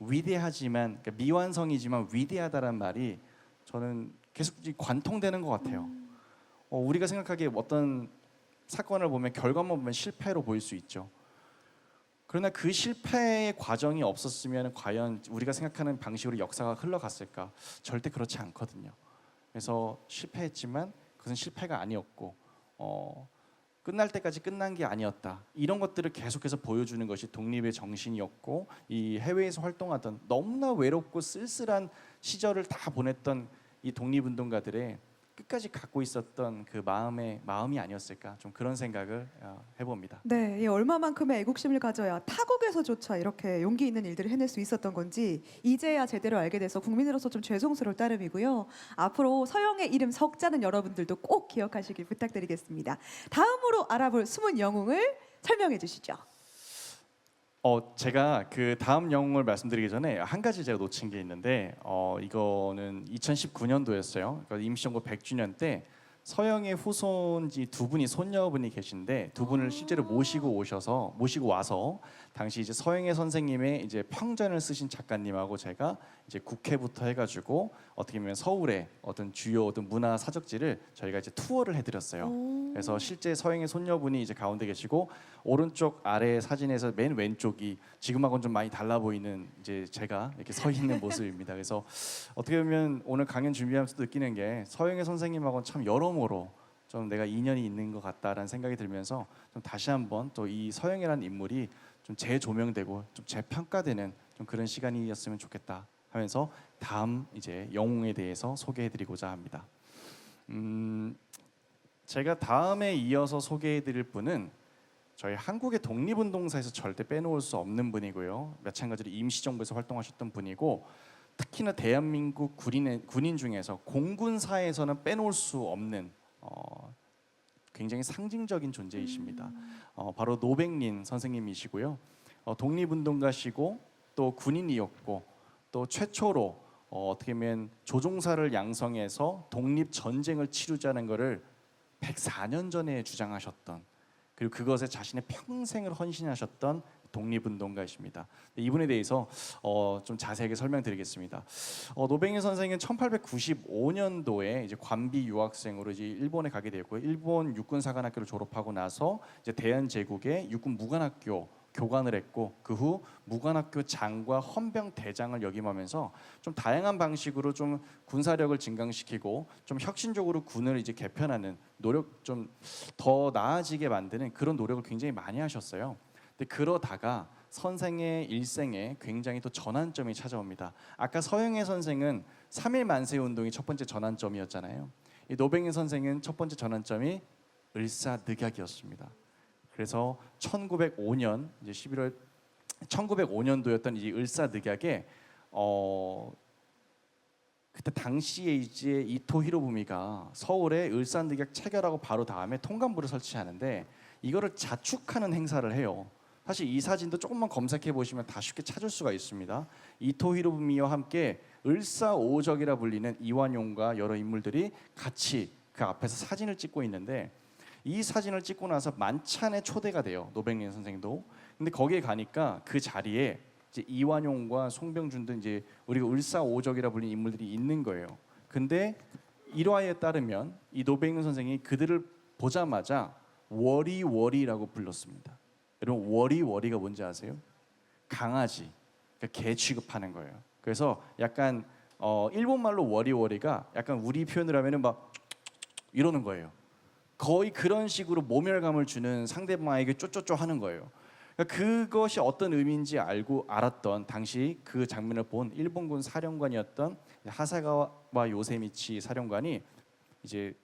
위대하지만, 그러니까 미완성이지만 위대하다란 말이 저는 계속 관통되는 것 같아요. 우리가 생각하기에 어떤 사건을 보면 결과만 보면 실패로 보일 수 있죠. 그러나 그 실패의 과정이 없었으면 과연 우리가 생각하는 방식으로 역사가 흘러갔을까? 절대 그렇지 않거든요. 그래서 실패했지만 그것은 실패가 아니었고, 끝날 때까지 끝난 게 아니었다, 이런 것들을 계속해서 보여주는 것이 독립의 정신이었고, 이 해외에서 활동하던 너무나 외롭고 쓸쓸한 시절을 다 보냈던 이 독립운동가들의 끝까지 갖고 있었던 그 마음이 아니었을까, 좀 그런 생각을 해봅니다. 네, 이 얼마만큼의 애국심을 가져야 타국에서조차 이렇게 용기 있는 일들을 해낼 수 있었던 건지 이제야 제대로 알게 돼서 국민으로서 좀 죄송스러울 따름이고요. 앞으로 서영의 이름 석자는 여러분들도 꼭 기억하시길 부탁드리겠습니다. 다음으로 알아볼 숨은 영웅을 설명해 주시죠. 제가 그 다음 영웅을 말씀드리기 전에 한 가지 제가 놓친 게 있는데, 이거는 2019년도였어요. 그러니까 임시정부 100주년 때 서영의 후손지 두 분이, 손녀분이 계신데, 두 분을 실제로 모시고 와서 당시 이제 서영의 선생님의 이제 평전을 쓰신 작가님하고 제가 이제 국회부터 해가지고 어떻게 보면 서울의 어떤 주요 어떤 문화 사적지를 저희가 이제 투어를 해드렸어요. 그래서 실제 서영의 손녀분이 이제 가운데 계시고, 오른쪽 아래 사진에서 맨 왼쪽이 지금하고는 좀 많이 달라 보이는 이제 제가 이렇게 서 있는 모습입니다. 그래서 어떻게 보면 오늘 강연 준비하면서 느끼는 게 서영의 선생님하고는 참 여러모로 좀 내가 인연이 있는 것 같다라는 생각이 들면서 좀 다시 한번 또 이 서영이라는 인물이 좀 재조명되고 좀 재평가되는 좀 그런 시간이었으면 좋겠다 하면서 다음 이제 영웅에 대해서 소개해드리고자 합니다. 제가 다음에 이어서 소개해드릴 분은 저희 한국의 독립운동사에서 절대 빼놓을 수 없는 분이고요. 마찬가지로 임시정부에서 활동하셨던 분이고, 특히나 대한민국 군인 중에서 공군사에서는 빼놓을 수 없는 굉장히 상징적인 존재이십니다. 바로 노백린 선생님이시고요. 독립운동가시고 또 군인이었고, 또 최초로 어떻게 보면 조종사를 양성해서 독립전쟁을 치르자는 것을 104년 전에 주장하셨던, 그리고 그것에 자신의 평생을 헌신하셨던 독립운동가이십니다. 이분에 대해서 좀 자세하게 설명드리겠습니다. 노백린 선생은 1895년도에 이제 관비 유학생으로 이제 일본에 가게 되었고요. 일본 육군사관학교를 졸업하고 나서 이제 대한제국의 육군 무관학교 교관을 했고, 그 후 무관학교 장과 헌병 대장을 역임하면서 좀 다양한 방식으로 좀 군사력을 증강시키고 좀 혁신적으로 군을 이제 개편하는 노력, 좀 더 나아지게 만드는 그런 노력을 굉장히 많이 하셨어요. 근데 그러다가 선생의 일생에 굉장히 또 전환점이 찾아옵니다. 아까 서영애 선생은 3일 만세 운동이 첫 번째 전환점이었잖아요. 이 노백민 선생은 첫 번째 전환점이 을사늑약이었습니다. 그래서 1905년 이제 11월 1905년도였던 이 을사늑약에 그때 당시에 이제 이토 히로부미가 서울에 을사늑약 체결하고 바로 다음에 통감부를 설치하는데 이거를 자축하는 행사를 해요. 사실 이 사진도 조금만 검색해 보시면 다 쉽게 찾을 수가 있습니다. 이토 히로부미와 함께 을사오적이라 불리는 이완용과 여러 인물들이 같이 그 앞에서 사진을 찍고 있는데 이 사진을 찍고 나서 만찬에 초대가 돼요. 노백민 선생도. 근데 거기에 가니까 그 자리에 이제 이완용과 송병준 등 이제 우리가 을사오적이라 불리는 인물들이 있는 거예요. 근데 일화에 따르면 이 노백민 선생이 그들을 보자마자 워리워리라고 불렀습니다. 여러분 워리워리가 뭔지 아세요? 강아지, 그러니까 개 취급하는 거예요. 그래서 약간 일본 말로 워리워리가 약간 우리 표현을 하면은 막 이러는 거예요. 거의 그런 식으로 모멸감을 주는 상대방에게 쪼쪼쪼 하는 거예요. 그러니까 그것이 어떤 의미인지 알았던 당시 그 장면을 본 일본군 사령관이었던 하사가와 요세미치 사령관이 이제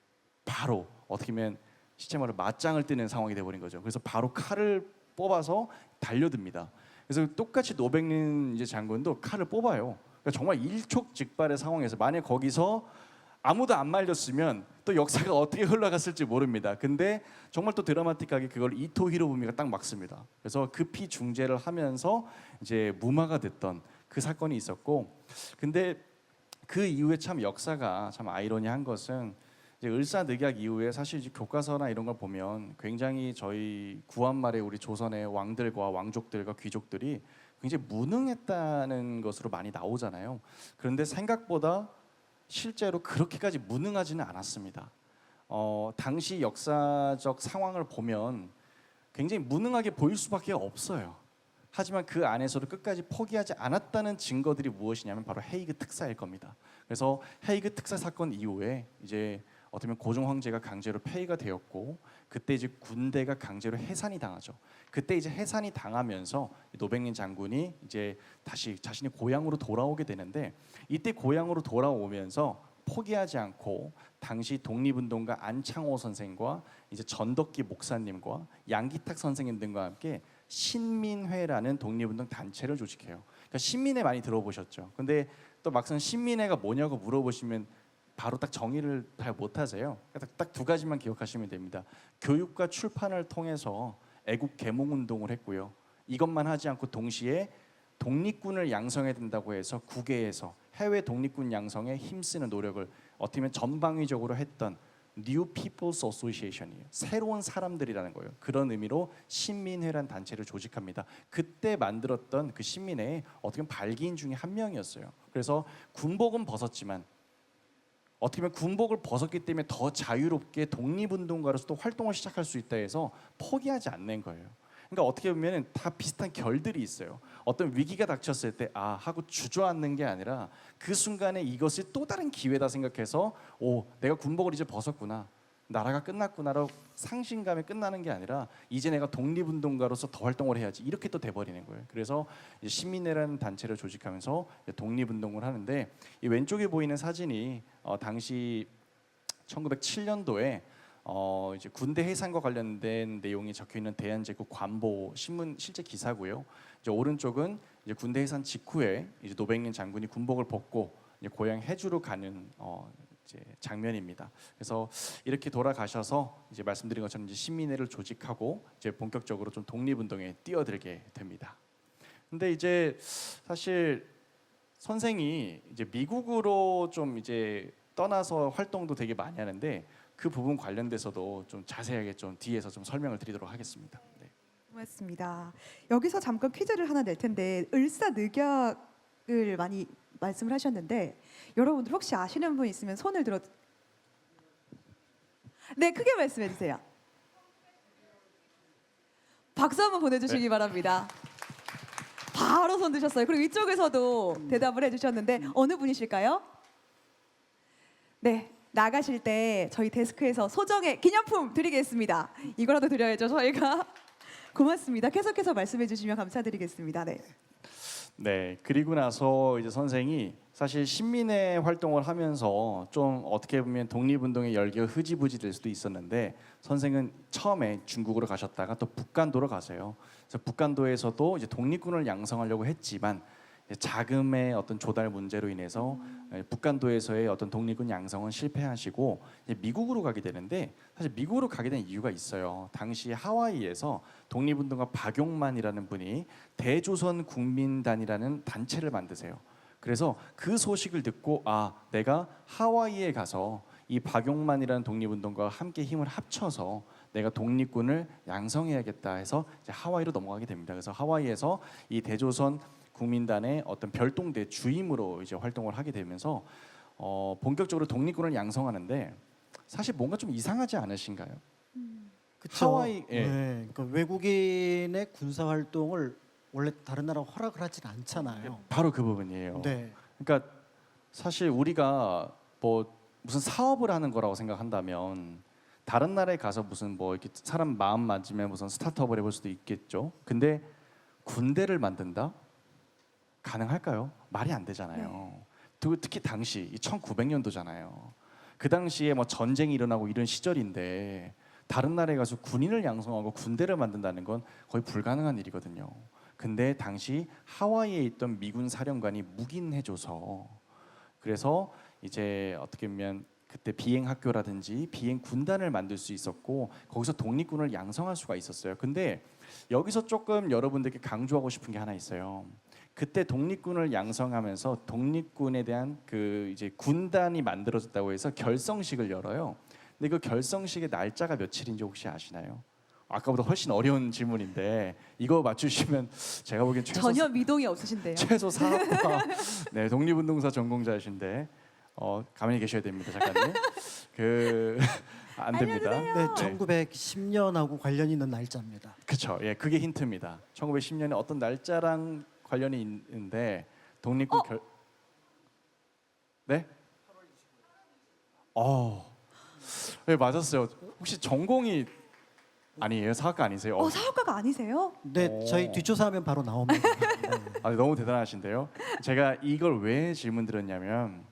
바로 어떻게 보면 실제 말로 맞짱을 뜨는 상황이 돼버린 거죠. 그래서 바로 칼을 뽑아서 달려듭니다. 그래서 똑같이 노백린 이제 장군도 칼을 뽑아요. 그러니까 정말 일촉즉발의 상황에서 만약 거기서 아무도 안 말렸으면 또 역사가 어떻게 흘러갔을지 모릅니다. 근데 정말 또 드라마틱하게 그걸 이토 히로부미가 딱 막습니다. 그래서 급히 중재를 하면서 이제 무마가 됐던 그 사건이 있었고, 근데 그 이후에 참 역사가 참 아이러니한 것은 이제 을사늑약 이후에 사실 이제 교과서나 이런 걸 보면 굉장히 저희 구한말의 우리 조선의 왕들과 왕족들과 귀족들이 굉장히 무능했다는 것으로 많이 나오잖아요. 그런데 생각보다 실제로 그렇게까지 무능하지는 않았습니다. 당시 역사적 상황을 보면 굉장히 무능하게 보일 수밖에 없어요. 하지만 그 안에서도 끝까지 포기하지 않았다는 증거들이 무엇이냐면 바로 헤이그 특사일 겁니다. 그래서 헤이그 특사 사건 이후에 이제 어떻게 보면 고종 황제가 강제로 폐위가 되었고 그때 이제 군대가 강제로 해산이 당하죠. 그때 이제 해산이 당하면서 노백린 장군이 이제 다시 자신의 고향으로 돌아오게 되는데 이때 고향으로 돌아오면서 포기하지 않고 당시 독립운동가 안창호 선생과 이제 전덕기 목사님과 양기탁 선생님 등과 함께 신민회라는 독립운동 단체를 조직해요. 그러니까 신민회 많이 들어보셨죠? 근데 또 막상 신민회가 뭐냐고 물어보시면 바로 딱 정의를 잘 못하세요. 딱 두 가지만 기억하시면 됩니다. 교육과 출판을 통해서 애국 계몽 운동을 했고요. 이것만 하지 않고 동시에 독립군을 양성해야 된다고 해서 국외에서 해외 독립군 양성에 힘쓰는 노력을 어떻게 보면 전방위적으로 했던 New People's Association이에요. 새로운 사람들이라는 거예요. 그런 의미로 신민회란 단체를 조직합니다. 그때 만들었던 그 신민회에 어떻게 보면 발기인 중에 한 명이었어요. 그래서 군복은 벗었지만 어떻게 보면 군복을 벗었기 때문에 더 자유롭게 독립운동가로서 또 활동을 시작할 수 있다 해서 포기하지 않는 거예요. 그러니까 어떻게 보면 다 비슷한 결들이 있어요. 어떤 위기가 닥쳤을 때 하고 주저앉는 게 아니라 그 순간에 이것이 또 다른 기회다 생각해서 내가 군복을 이제 벗었구나. 나라가 끝났구나라고 상실감에 끝나는 게 아니라 이제 내가 독립운동가로서 더 활동을 해야지 이렇게 또 돼버리는 거예요. 그래서 신민회라는 단체를 조직하면서 독립운동을 하는데 이 왼쪽에 보이는 사진이 당시 1907년도에 이제 군대 해산과 관련된 내용이 적혀 있는 대한제국 관보 신문 실제 기사고요. 이제 오른쪽은 이제 군대 해산 직후에 이제 노백린 장군이 군복을 벗고 이제 고향 해주로 가는 이제 장면입니다. 그래서 이렇게 돌아가셔서 이제 말씀드린 것처럼 이제 신민회를 조직하고 이제 본격적으로 좀 독립운동에 뛰어들게 됩니다. 근데 이제 사실 선생이 이제 미국으로 좀 이제 떠나서 활동도 되게 많이 하는데 그 부분 관련돼서도 좀 자세하게 좀 뒤에서 좀 설명을 드리도록 하겠습니다. 네. 고맙습니다. 여기서 잠깐 퀴즈를 하나 낼 텐데 을사늑약을 많이 말씀을 하셨는데 여러분들 혹시 아시는 분 있으면 손을 들어. 네, 크게 말씀해 주세요. 박수 한번 보내주시기 바랍니다. 바로 손 드셨어요. 그리고 이쪽에서도 대답을 해주셨는데 어느 분이실까요? 네, 나가실 때 저희 데스크에서 소정의 기념품 드리겠습니다. 이거라도 드려야죠 저희가. 고맙습니다. 계속해서 말씀해 주시면 감사드리겠습니다. 네. 네, 그리고 나서 이제 선생이 사실 신민회 활동을 하면서 좀 어떻게 보면 독립운동의 열기가 흐지부지 될 수도 있었는데 선생은 처음에 중국으로 가셨다가 또 북간도로 가세요. 그래서 북간도에서도 이제 독립군을 양성하려고 했지만 이제 자금의 어떤 조달 문제로 인해서 북간도에서의 어떤 독립군 양성은 실패하시고 이제 미국으로 가게 되는데 사실 미국으로 가게 된 이유가 있어요. 당시 하와이에서 독립운동가 박용만이라는 분이 대조선 국민단이라는 단체를 만드세요. 그래서 그 소식을 듣고 아 내가 하와이에 가서 이 박용만이라는 독립운동가와 함께 힘을 합쳐서 내가 독립군을 양성해야겠다 해서 이제 하와이로 넘어가게 됩니다. 그래서 하와이에서 이 대조선 국민단의 어떤 별동대 주임으로 이제 활동을 하게 되면서 본격적으로 독립군을 양성하는데 사실 뭔가 좀 이상하지 않으신가요? 그쵸? 하와이, 예. 네, 그러니까 외국인의 군사 활동을 원래 다른 나라가 허락을 하진 않잖아요. 바로 그 부분이에요. 네. 그러니까 사실 우리가 뭐 무슨 사업을 하는 거라고 생각한다면 다른 나라에 가서 무슨 뭐 이렇게 사람 마음 맞으면 무슨 스타트업을 해볼 수도 있겠죠. 근데 군대를 만든다? 가능할까요? 말이 안 되잖아요. 특히 당시 1900년도잖아요. 그 당시에 뭐 전쟁이 일어나고 이런 시절인데 다른 나라에 가서 군인을 양성하고 군대를 만든다는 건 거의 불가능한 일이거든요. 근데 당시 하와이에 있던 미군 사령관이 묵인해줘서 그래서 이제 어떻게 보면 그때 비행 학교라든지 비행 군단을 만들 수 있었고 거기서 독립군을 양성할 수가 있었어요. 근데 여기서 조금 여러분들께 강조하고 싶은 게 하나 있어요. 그때 독립군을 양성하면서 독립군에 대한 그 이제 군단이 만들어졌다고 해서 결성식을 열어요. 근데 그 결성식의 날짜가 며칠인지 혹시 아시나요? 아까보다 훨씬 어려운 질문인데 이거 맞추시면 제가 보기엔 전혀 미동이 없으신데요. 최소 사학과 네, 독립운동사 전공자이신데 가만히 계셔야 됩니다, 작가님. 그 안 됩니다. 네, 1910년하고 관련 있는 날짜입니다. 그렇죠. 예, 그게 힌트입니다. 1910년에 어떤 날짜랑 관련이 있는데 독립군 네? 네, 맞았어요. 혹시 전공이 아니에요? 사학과 아니세요? 사업가가 아니세요? 네, 저희 뒷조사하면 바로 나옵니다. 네. 너무 대단하신데요. 제가 이걸 왜 질문드렸냐면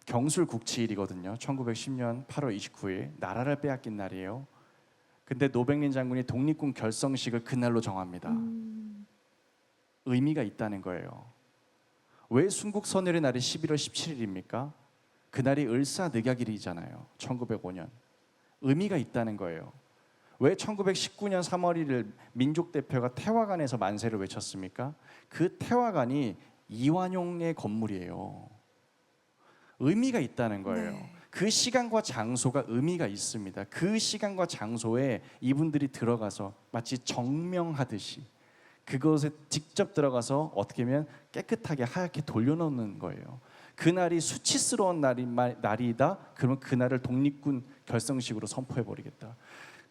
경술 국치일이거든요. 1910년 8월 29일 나라를 빼앗긴 날이에요. 근데 노백린 장군이 독립군 결성식을 그날로 정합니다. 의미가 있다는 거예요. 왜 순국선열의 날이 11월 17일입니까? 그날이 을사늑약일이잖아요. 1905년. 의미가 있다는 거예요. 왜 1919년 3월 1일 민족 대표가 태화관에서 만세를 외쳤습니까? 그 태화관이 이완용의 건물이에요. 의미가 있다는 거예요. 네. 그 시간과 장소가 의미가 있습니다. 그 시간과 장소에 이분들이 들어가서 마치 정명하듯이 그것에 직접 들어가서 어떻게 하면 깨끗하게 하얗게 돌려놓는 거예요. 그날이 수치스러운 날이다. 그러면 그날을 독립군 결성식으로 선포해버리겠다.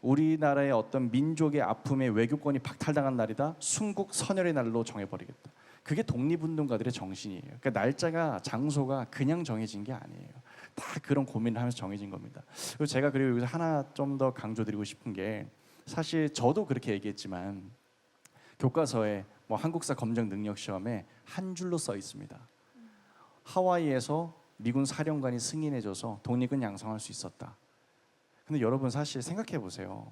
우리나라의 어떤 민족의 아픔에 외교권이 박탈당한 날이다. 순국 선열의 날로 정해버리겠다. 그게 독립운동가들의 정신이에요. 그러니까 날짜가 장소가 그냥 정해진 게 아니에요. 다 그런 고민을 하면서 정해진 겁니다. 그리고 제가 여기서 하나 좀 더 강조드리고 싶은 게 사실 저도 그렇게 얘기했지만 교과서에 뭐 한국사 검정 능력 시험에 한 줄로 써 있습니다. 하와이에서 미군 사령관이 승인해줘서 독립군 양성할 수 있었다. 근데 여러분 사실 생각해 보세요.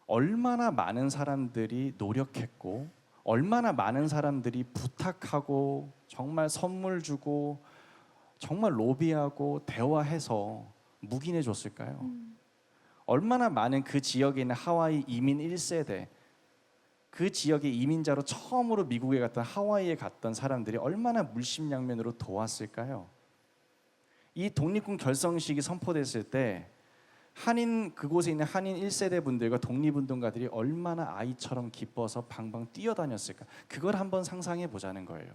얼마나 많은 사람들이 노력했고 얼마나 많은 사람들이 부탁하고 정말 선물 주고 정말 로비하고 대화해서 묵인해 줬을까요? 얼마나 많은 그 지역에 있는 하와이 이민 1세대 그 지역의 이민자로 처음으로 미국에 갔던 하와이에 갔던 사람들이 얼마나 물심양면으로 도왔을까요? 이 독립군 결성식이 선포됐을 때 한인 그곳에 있는 한인 1세대 분들과 독립운동가들이 얼마나 아이처럼 기뻐서 방방 뛰어다녔을까? 그걸 한번 상상해 보자는 거예요.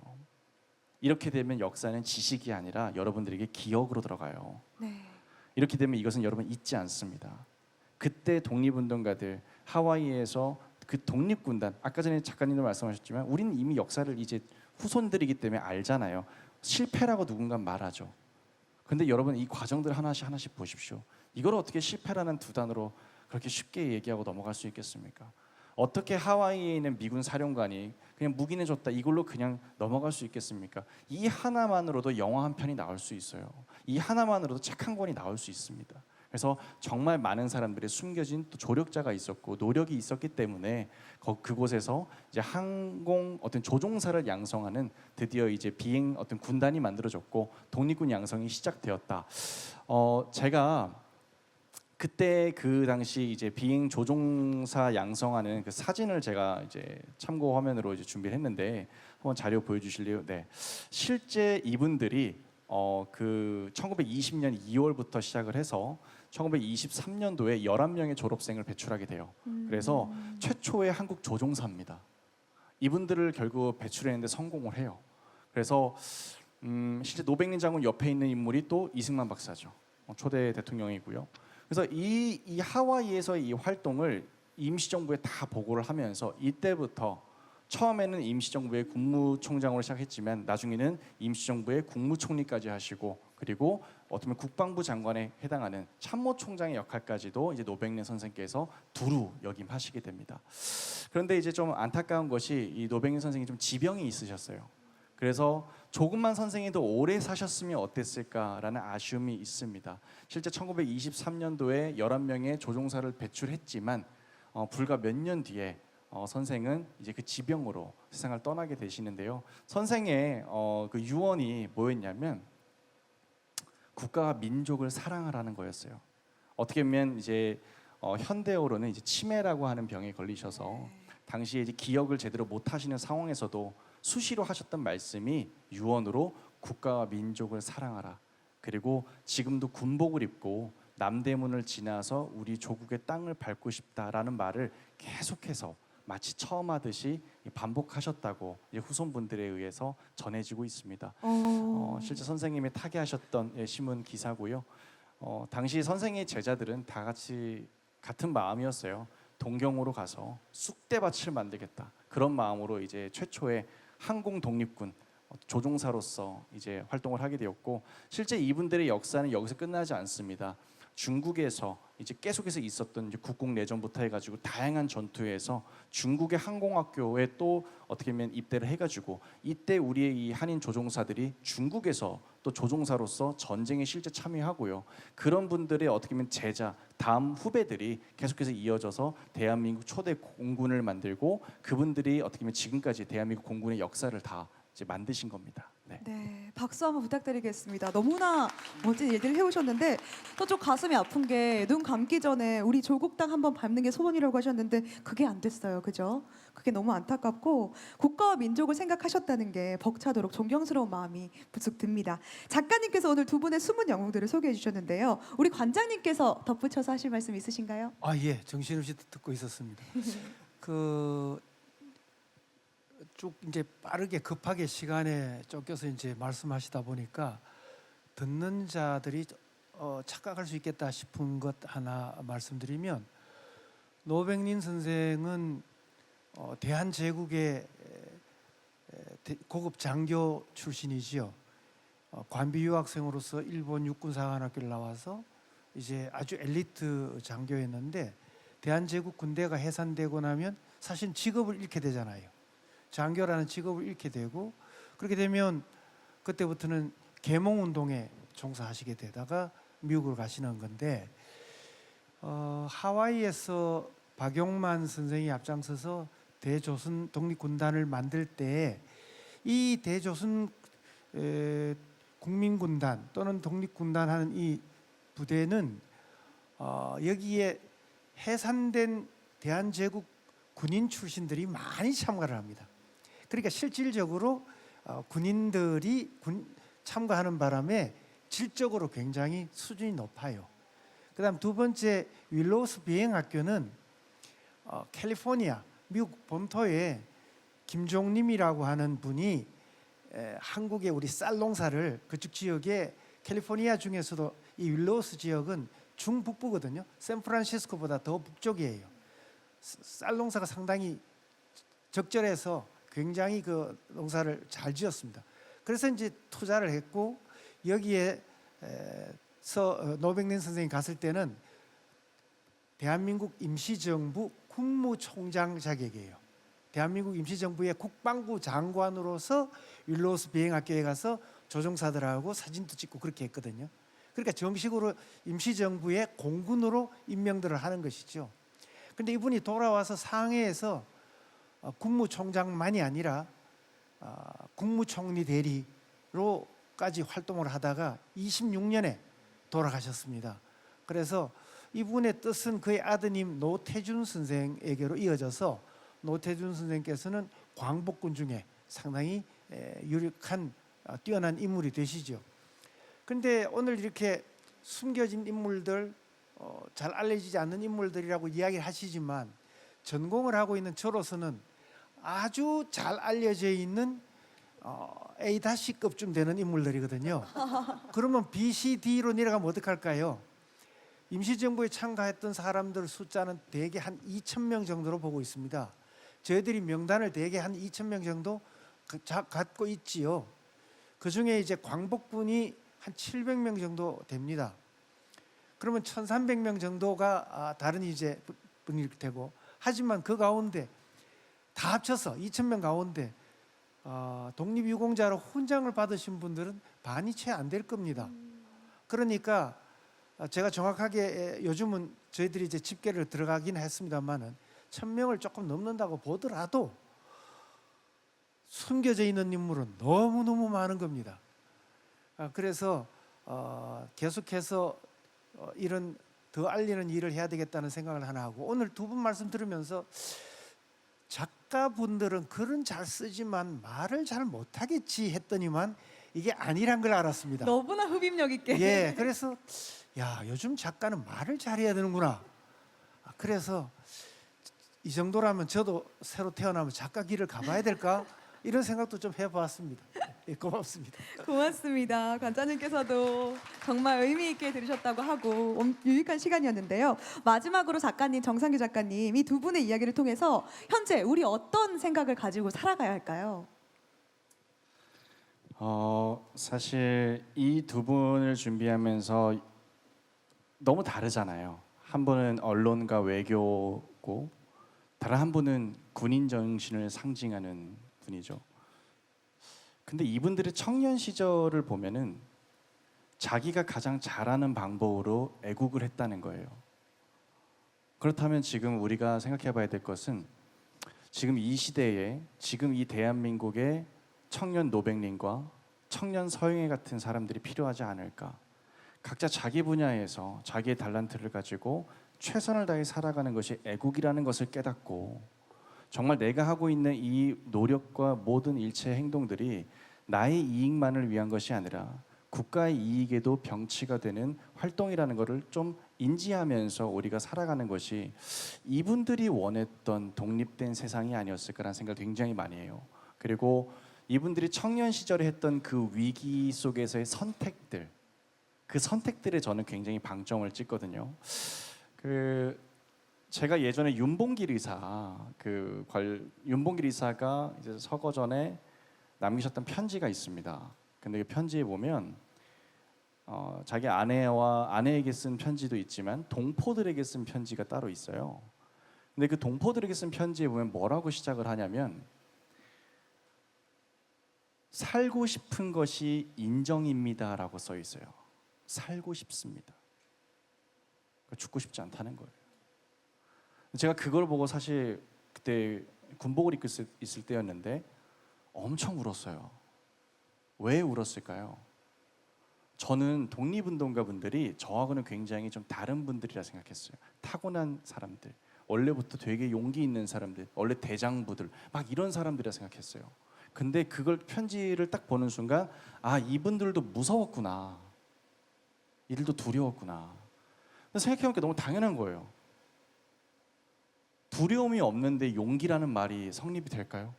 이렇게 되면 역사는 지식이 아니라 여러분들에게 기억으로 들어가요. 네. 이렇게 되면 이것은 여러분 잊지 않습니다. 그때 독립운동가들 하와이에서 그 독립군단 아까 전에 작가님도 말씀하셨지만 우리는 이미 역사를 이제 후손들이기 때문에 알잖아요. 실패라고 누군가 말하죠. 근데 여러분 이 과정들 하나씩 보십시오. 이걸 어떻게 실패라는 두 단어로 그렇게 쉽게 얘기하고 넘어갈 수 있겠습니까? 어떻게 하와이에 있는 미군 사령관이 그냥 무기는 줬다 이걸로 그냥 넘어갈 수 있겠습니까? 이 하나만으로도 영화 한 편이 나올 수 있어요. 이 하나만으로도 책 한 권이 나올 수 있습니다. 그래서 정말 많은 사람들의 숨겨진 또 조력자가 있었고 노력이 있었기 때문에 그곳에서 이제 항공 어떤 조종사를 양성하는 드디어 이제 비행 어떤 군단이 만들어졌고 독립군 양성이 시작되었다. 제가 그때 그 당시 이제 비행 조종사 양성하는 그 사진을 제가 이제 참고 화면으로 이제 준비를 했는데 한번 자료 보여주실래요? 네, 실제 이분들이 그 1920년 2월부터 시작을 해서 1923년도에 11명의 졸업생을 배출하게 돼요. 그래서 최초의 한국 조종사입니다. 이분들을 결국 배출했는데 성공을 해요. 그래서 실제 노백린 장군 옆에 있는 인물이 또 이승만 박사죠. 초대 대통령이고요. 그래서 이 하와이에서 이 활동을 임시정부에 다 보고를 하면서 이때부터 처음에는 임시정부의 국무총장으로 시작했지만 나중에는 임시정부의 국무총리까지 하시고 그리고 어떻게 보면 국방부 장관에 해당하는 참모총장의 역할까지도 이제 노백린 선생께서 두루 역임하시게 됩니다. 그런데 이제 좀 안타까운 것이 이 노백린 선생이 좀 지병이 있으셨어요. 그래서 조금만 선생이 더 오래 사셨으면 어땠을까라는 아쉬움이 있습니다. 실제 1923년도에 11명의 조종사를 배출했지만 불과 몇 년 뒤에 선생은 이제 그 지병으로 세상을 떠나게 되시는데요. 선생의 그 유언이 뭐였냐면 국가와 민족을 사랑하라는 거였어요. 어떻게 보면 이제 현대어로는 이제 치매라고 하는 병에 걸리셔서 당시에 이제 기억을 제대로 못 하시는 상황에서도 수시로 하셨던 말씀이 유언으로 국가와 민족을 사랑하라. 그리고 지금도 군복을 입고 남대문을 지나서 우리 조국의 땅을 밟고 싶다라는 말을 계속해서 마치 처음 하듯이 반복하셨다고 후손분들에 의해서 전해지고 있습니다. 실제 선생님이 타계하셨던 신문 기사고요. 당시 선생의 제자들은 다 같이 같은 마음이었어요. 동경으로 가서 쑥대밭을 만들겠다. 그런 마음으로 이제 최초의 항공 독립군 조종사로서 이제 활동을 하게 되었고 실제 이분들의 역사는 여기서 끝나지 않습니다. 중국에서 이제 계속해서 있었던 이제 국공 내전부터 해가지고 다양한 전투에서 중국의 항공학교에 또 어떻게 보면 입대를 해가지고 이때 우리의 이 한인 조종사들이 중국에서 또 조종사로서 전쟁에 실제 참여하고요. 그런 분들의 어떻게 보면 제자 다음 후배들이 계속해서 이어져서 대한민국 초대 공군을 만들고 그분들이 어떻게 보면 지금까지 대한민국 공군의 역사를 다 이제 만드신 겁니다. 네. 네, 박수 한번 부탁드리겠습니다. 너무나 멋진 얘기를 해오셨는데 또 좀 가슴이 아픈 게 눈 감기 전에 우리 조국 땅 한번 밟는 게 소원이라고 하셨는데 그게 안 됐어요, 그죠? 그게 너무 안타깝고 국가와 민족을 생각하셨다는 게 벅차도록 존경스러운 마음이 부쩍 듭니다. 작가님께서 오늘 두 분의 숨은 영웅들을 소개해 주셨는데요. 우리 관장님께서 덧붙여서 하실 말씀 있으신가요? 아, 예, 정신없이 듣고 있었습니다. 그 쭉 이제 빠르게 급하게 시간에 쫓겨서 이제 말씀하시다 보니까 듣는 자들이 착각할 수 있겠다 싶은 것 하나 말씀드리면 노백린 선생은 대한제국의 고급 장교 출신이지요. 관비 유학생으로서 일본 육군사관학교를 나와서 이제 아주 엘리트 장교였는데 대한제국 군대가 해산되고 나면 사실 직업을 잃게 되잖아요. 장교라는 직업을 잃게 되고 그렇게 되면 그때부터는 계몽운동에 종사하시게 되다가 미국으로 가시는 건데 하와이에서 박용만 선생이 앞장서서 대조선 독립군단을 만들 때 이 대조선 국민군단 또는 독립군단 하는 이 부대는 여기에 해산된 대한제국 군인 출신들이 많이 참가를 합니다. 그러니까 실질적으로 군인들이 참가하는 바람에 질적으로 굉장히 수준이 높아요. 그다음 두 번째 윌로우스 비행학교는 캘리포니아 미국 본토에 김종림이라고 하는 분이 한국의 우리 쌀 농사를 그쪽 지역에 캘리포니아 중에서도 이 윌로우스 지역은 중북부거든요. 샌프란시스코보다 더 북쪽이에요. 쌀 농사가 상당히 적절해서 굉장히 그 농사를 잘 지었습니다. 그래서 이제 투자를 했고 여기에서 노백린 선생이 갔을 때는 대한민국 임시정부 국무총장 자격이에요. 대한민국 임시정부의 국방부 장관으로서 윌로우스 비행학교에 가서 조종사들하고 사진도 찍고 그렇게 했거든요. 그러니까 정식으로 임시정부의 공군으로 임명들을 하는 것이죠. 근데 이분이 돌아와서 상해에서 국무총장만이 아니라 국무총리 대리로까지 활동을 하다가 26년에 돌아가셨습니다. 그래서 이분의 뜻은 그의 아드님 노태준 선생에게로 이어져서 노태준 선생께서는 광복군 중에 상당히 유력한 뛰어난 인물이 되시죠. 근데 오늘 이렇게 숨겨진 인물들, 잘 알려지지 않는 인물들이라고 이야기를 하시지만 전공을 하고 있는 저로서는 아주 잘 알려져 있는 A-급쯤 되는 인물들이거든요. 그러면 B, C, D로 내려가면 어떡할까요? 임시정부에 참가했던 사람들 숫자는 대개 한 2,000명 정도로 보고 있습니다. 저희들이 명단을 대개 한 2,000명 정도 갖고 있지요. 그중에 이제 광복군이 한 700명 정도 됩니다. 그러면 1,300명 정도가 다른 이제 분일 테고, 하지만 그 가운데 다 합쳐서 2,000명 가운데 독립유공자로 훈장을 받으신 분들은 반이 채 안 될 겁니다. 그러니까 제가 정확하게 요즘은 저희들이 이제 집계를 들어가긴 했습니다만은 1,000명을 조금 넘는다고 보더라도 숨겨져 있는 인물은 너무너무 많은 겁니다. 그래서 계속해서 이런 더 알리는 일을 해야 되겠다는 생각을 하나 하고, 오늘 두 분 말씀 들으면서 작가분들은 글은 잘 쓰지만 말을 잘 못하겠지 했더니만 이게 아니란 걸 알았습니다. 너무나 흡입력 있게. 예, 그래서 야, 요즘 작가는 말을 잘해야 되는구나. 그래서 이 정도라면 저도 새로 태어나면 작가 길을 가봐야 될까? 이런 생각도 좀 해보았습니다. 예, 고맙습니다. 고맙습니다. 관장님께서도 정말 의미 있게 들으셨다고 하고 유익한 시간이었는데요. 마지막으로 작가님, 정상규 작가님, 이 두 분의 이야기를 통해서 현재 우리 어떤 생각을 가지고 살아가야 할까요? 사실 이 두 분을 준비하면서 너무 다르잖아요. 한 분은 언론과 외교고 다른 한 분은 군인 정신을 상징하는 분이죠. 근데 이분들의 청년 시절을 보면은 자기가 가장 잘하는 방법으로 애국을 했다는 거예요. 그렇다면 지금 우리가 생각해 봐야 될 것은 지금 이 시대에 지금 이 대한민국의 청년 노백님과 청년 서영애 같은 사람들이 필요하지 않을까. 각자 자기 분야에서 자기의 달란트를 가지고 최선을 다해 살아가는 것이 애국이라는 것을 깨닫고 정말 내가 하고 있는 이 노력과 모든 일체 행동들이 나의 이익만을 위한 것이 아니라 국가의 이익에도 병치가 되는 활동이라는 것을 좀 인지하면서 우리가 살아가는 것이 이분들이 원했던 독립된 세상이 아니었을까라는 생각을 굉장히 많이 해요. 그리고 이분들이 청년 시절에 했던 그 위기 속에서의 선택들, 그 선택들에 저는 굉장히 방점을 찍거든요. 제가 예전에 윤봉길 의사가 이제 서거 전에 남기셨던 편지가 있습니다. 근데 그 편지에 보면 자기 아내에게 쓴 편지도 있지만 동포들에게 쓴 편지가 따로 있어요. 근데 그 동포들에게 쓴 편지에 보면 뭐라고 시작을 하냐면 살고 싶은 것이 인정입니다라고 써 있어요. 살고 싶습니다. 죽고 싶지 않다는 거예요. 제가 그걸 보고 사실 그때 군복을 입고 있을 때였는데 엄청 울었어요. 왜 울었을까요? 저는 독립운동가 분들이 저하고는 굉장히 좀 다른 분들이라 생각했어요. 타고난 사람들, 원래부터 되게 용기 있는 사람들, 원래 대장부들 막 이런 사람들이라 생각했어요. 근데 그걸 편지를 딱 보는 순간 이분들도 무서웠구나. 이들도 두려웠구나. 생각해보니까 너무 당연한 거예요. 두려움이 없는데 용기라는 말이 성립이 될까요?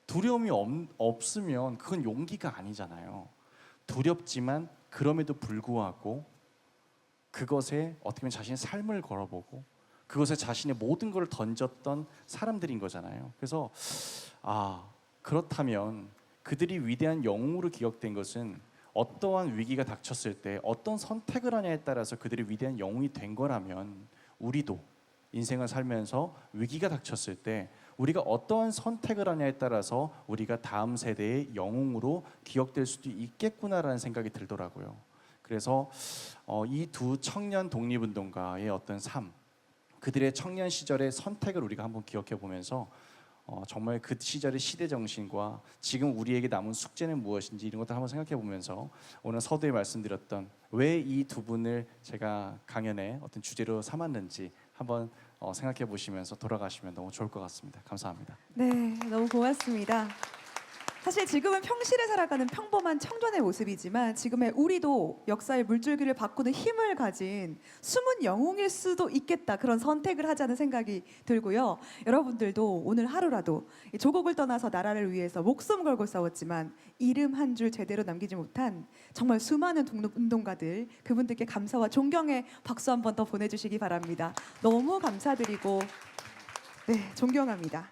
두려움이 없으면 그건 용기가 아니잖아요. 두렵지만 그럼에도 불구하고 그것에 어떻게 보면 자신의 삶을 걸어보고 그것에 자신의 모든 걸 던졌던 사람들인 거잖아요. 그래서 그렇다면 그들이 위대한 영웅으로 기억된 것은 어떠한 위기가 닥쳤을 때 어떤 선택을 하냐에 따라서 그들이 위대한 영웅이 된 거라면 우리도 인생을 살면서 위기가 닥쳤을 때 우리가 어떠한 선택을 하냐에 따라서 우리가 다음 세대의 영웅으로 기억될 수도 있겠구나라는 생각이 들더라고요. 그래서 이 두 청년 독립운동가의 어떤 삶, 그들의 청년 시절의 선택을 우리가 한번 기억해 보면서 정말 그 시절의 시대 정신과 지금 우리에게 남은 숙제는 무엇인지 이런 것들 한번 생각해 보면서 오늘 서두에 말씀드렸던 왜 이 두 분을 제가 강연의 어떤 주제로 삼았는지 한번 생각해 보시면서 돌아가시면 너무 좋을 것 같습니다. 감사합니다. 네, 너무 고맙습니다. 사실 지금은 평시를 살아가는 평범한 청년의 모습이지만 지금의 우리도 역사의 물줄기를 바꾸는 힘을 가진 숨은 영웅일 수도 있겠다, 그런 선택을 하자는 생각이 들고요. 여러분들도 오늘 하루라도 이 조국을 떠나서 나라를 위해서 목숨 걸고 싸웠지만 이름 한 줄 제대로 남기지 못한 정말 수많은 독립운동가들, 그분들께 감사와 존경의 박수 한 번 더 보내주시기 바랍니다. 너무 감사드리고 네, 존경합니다.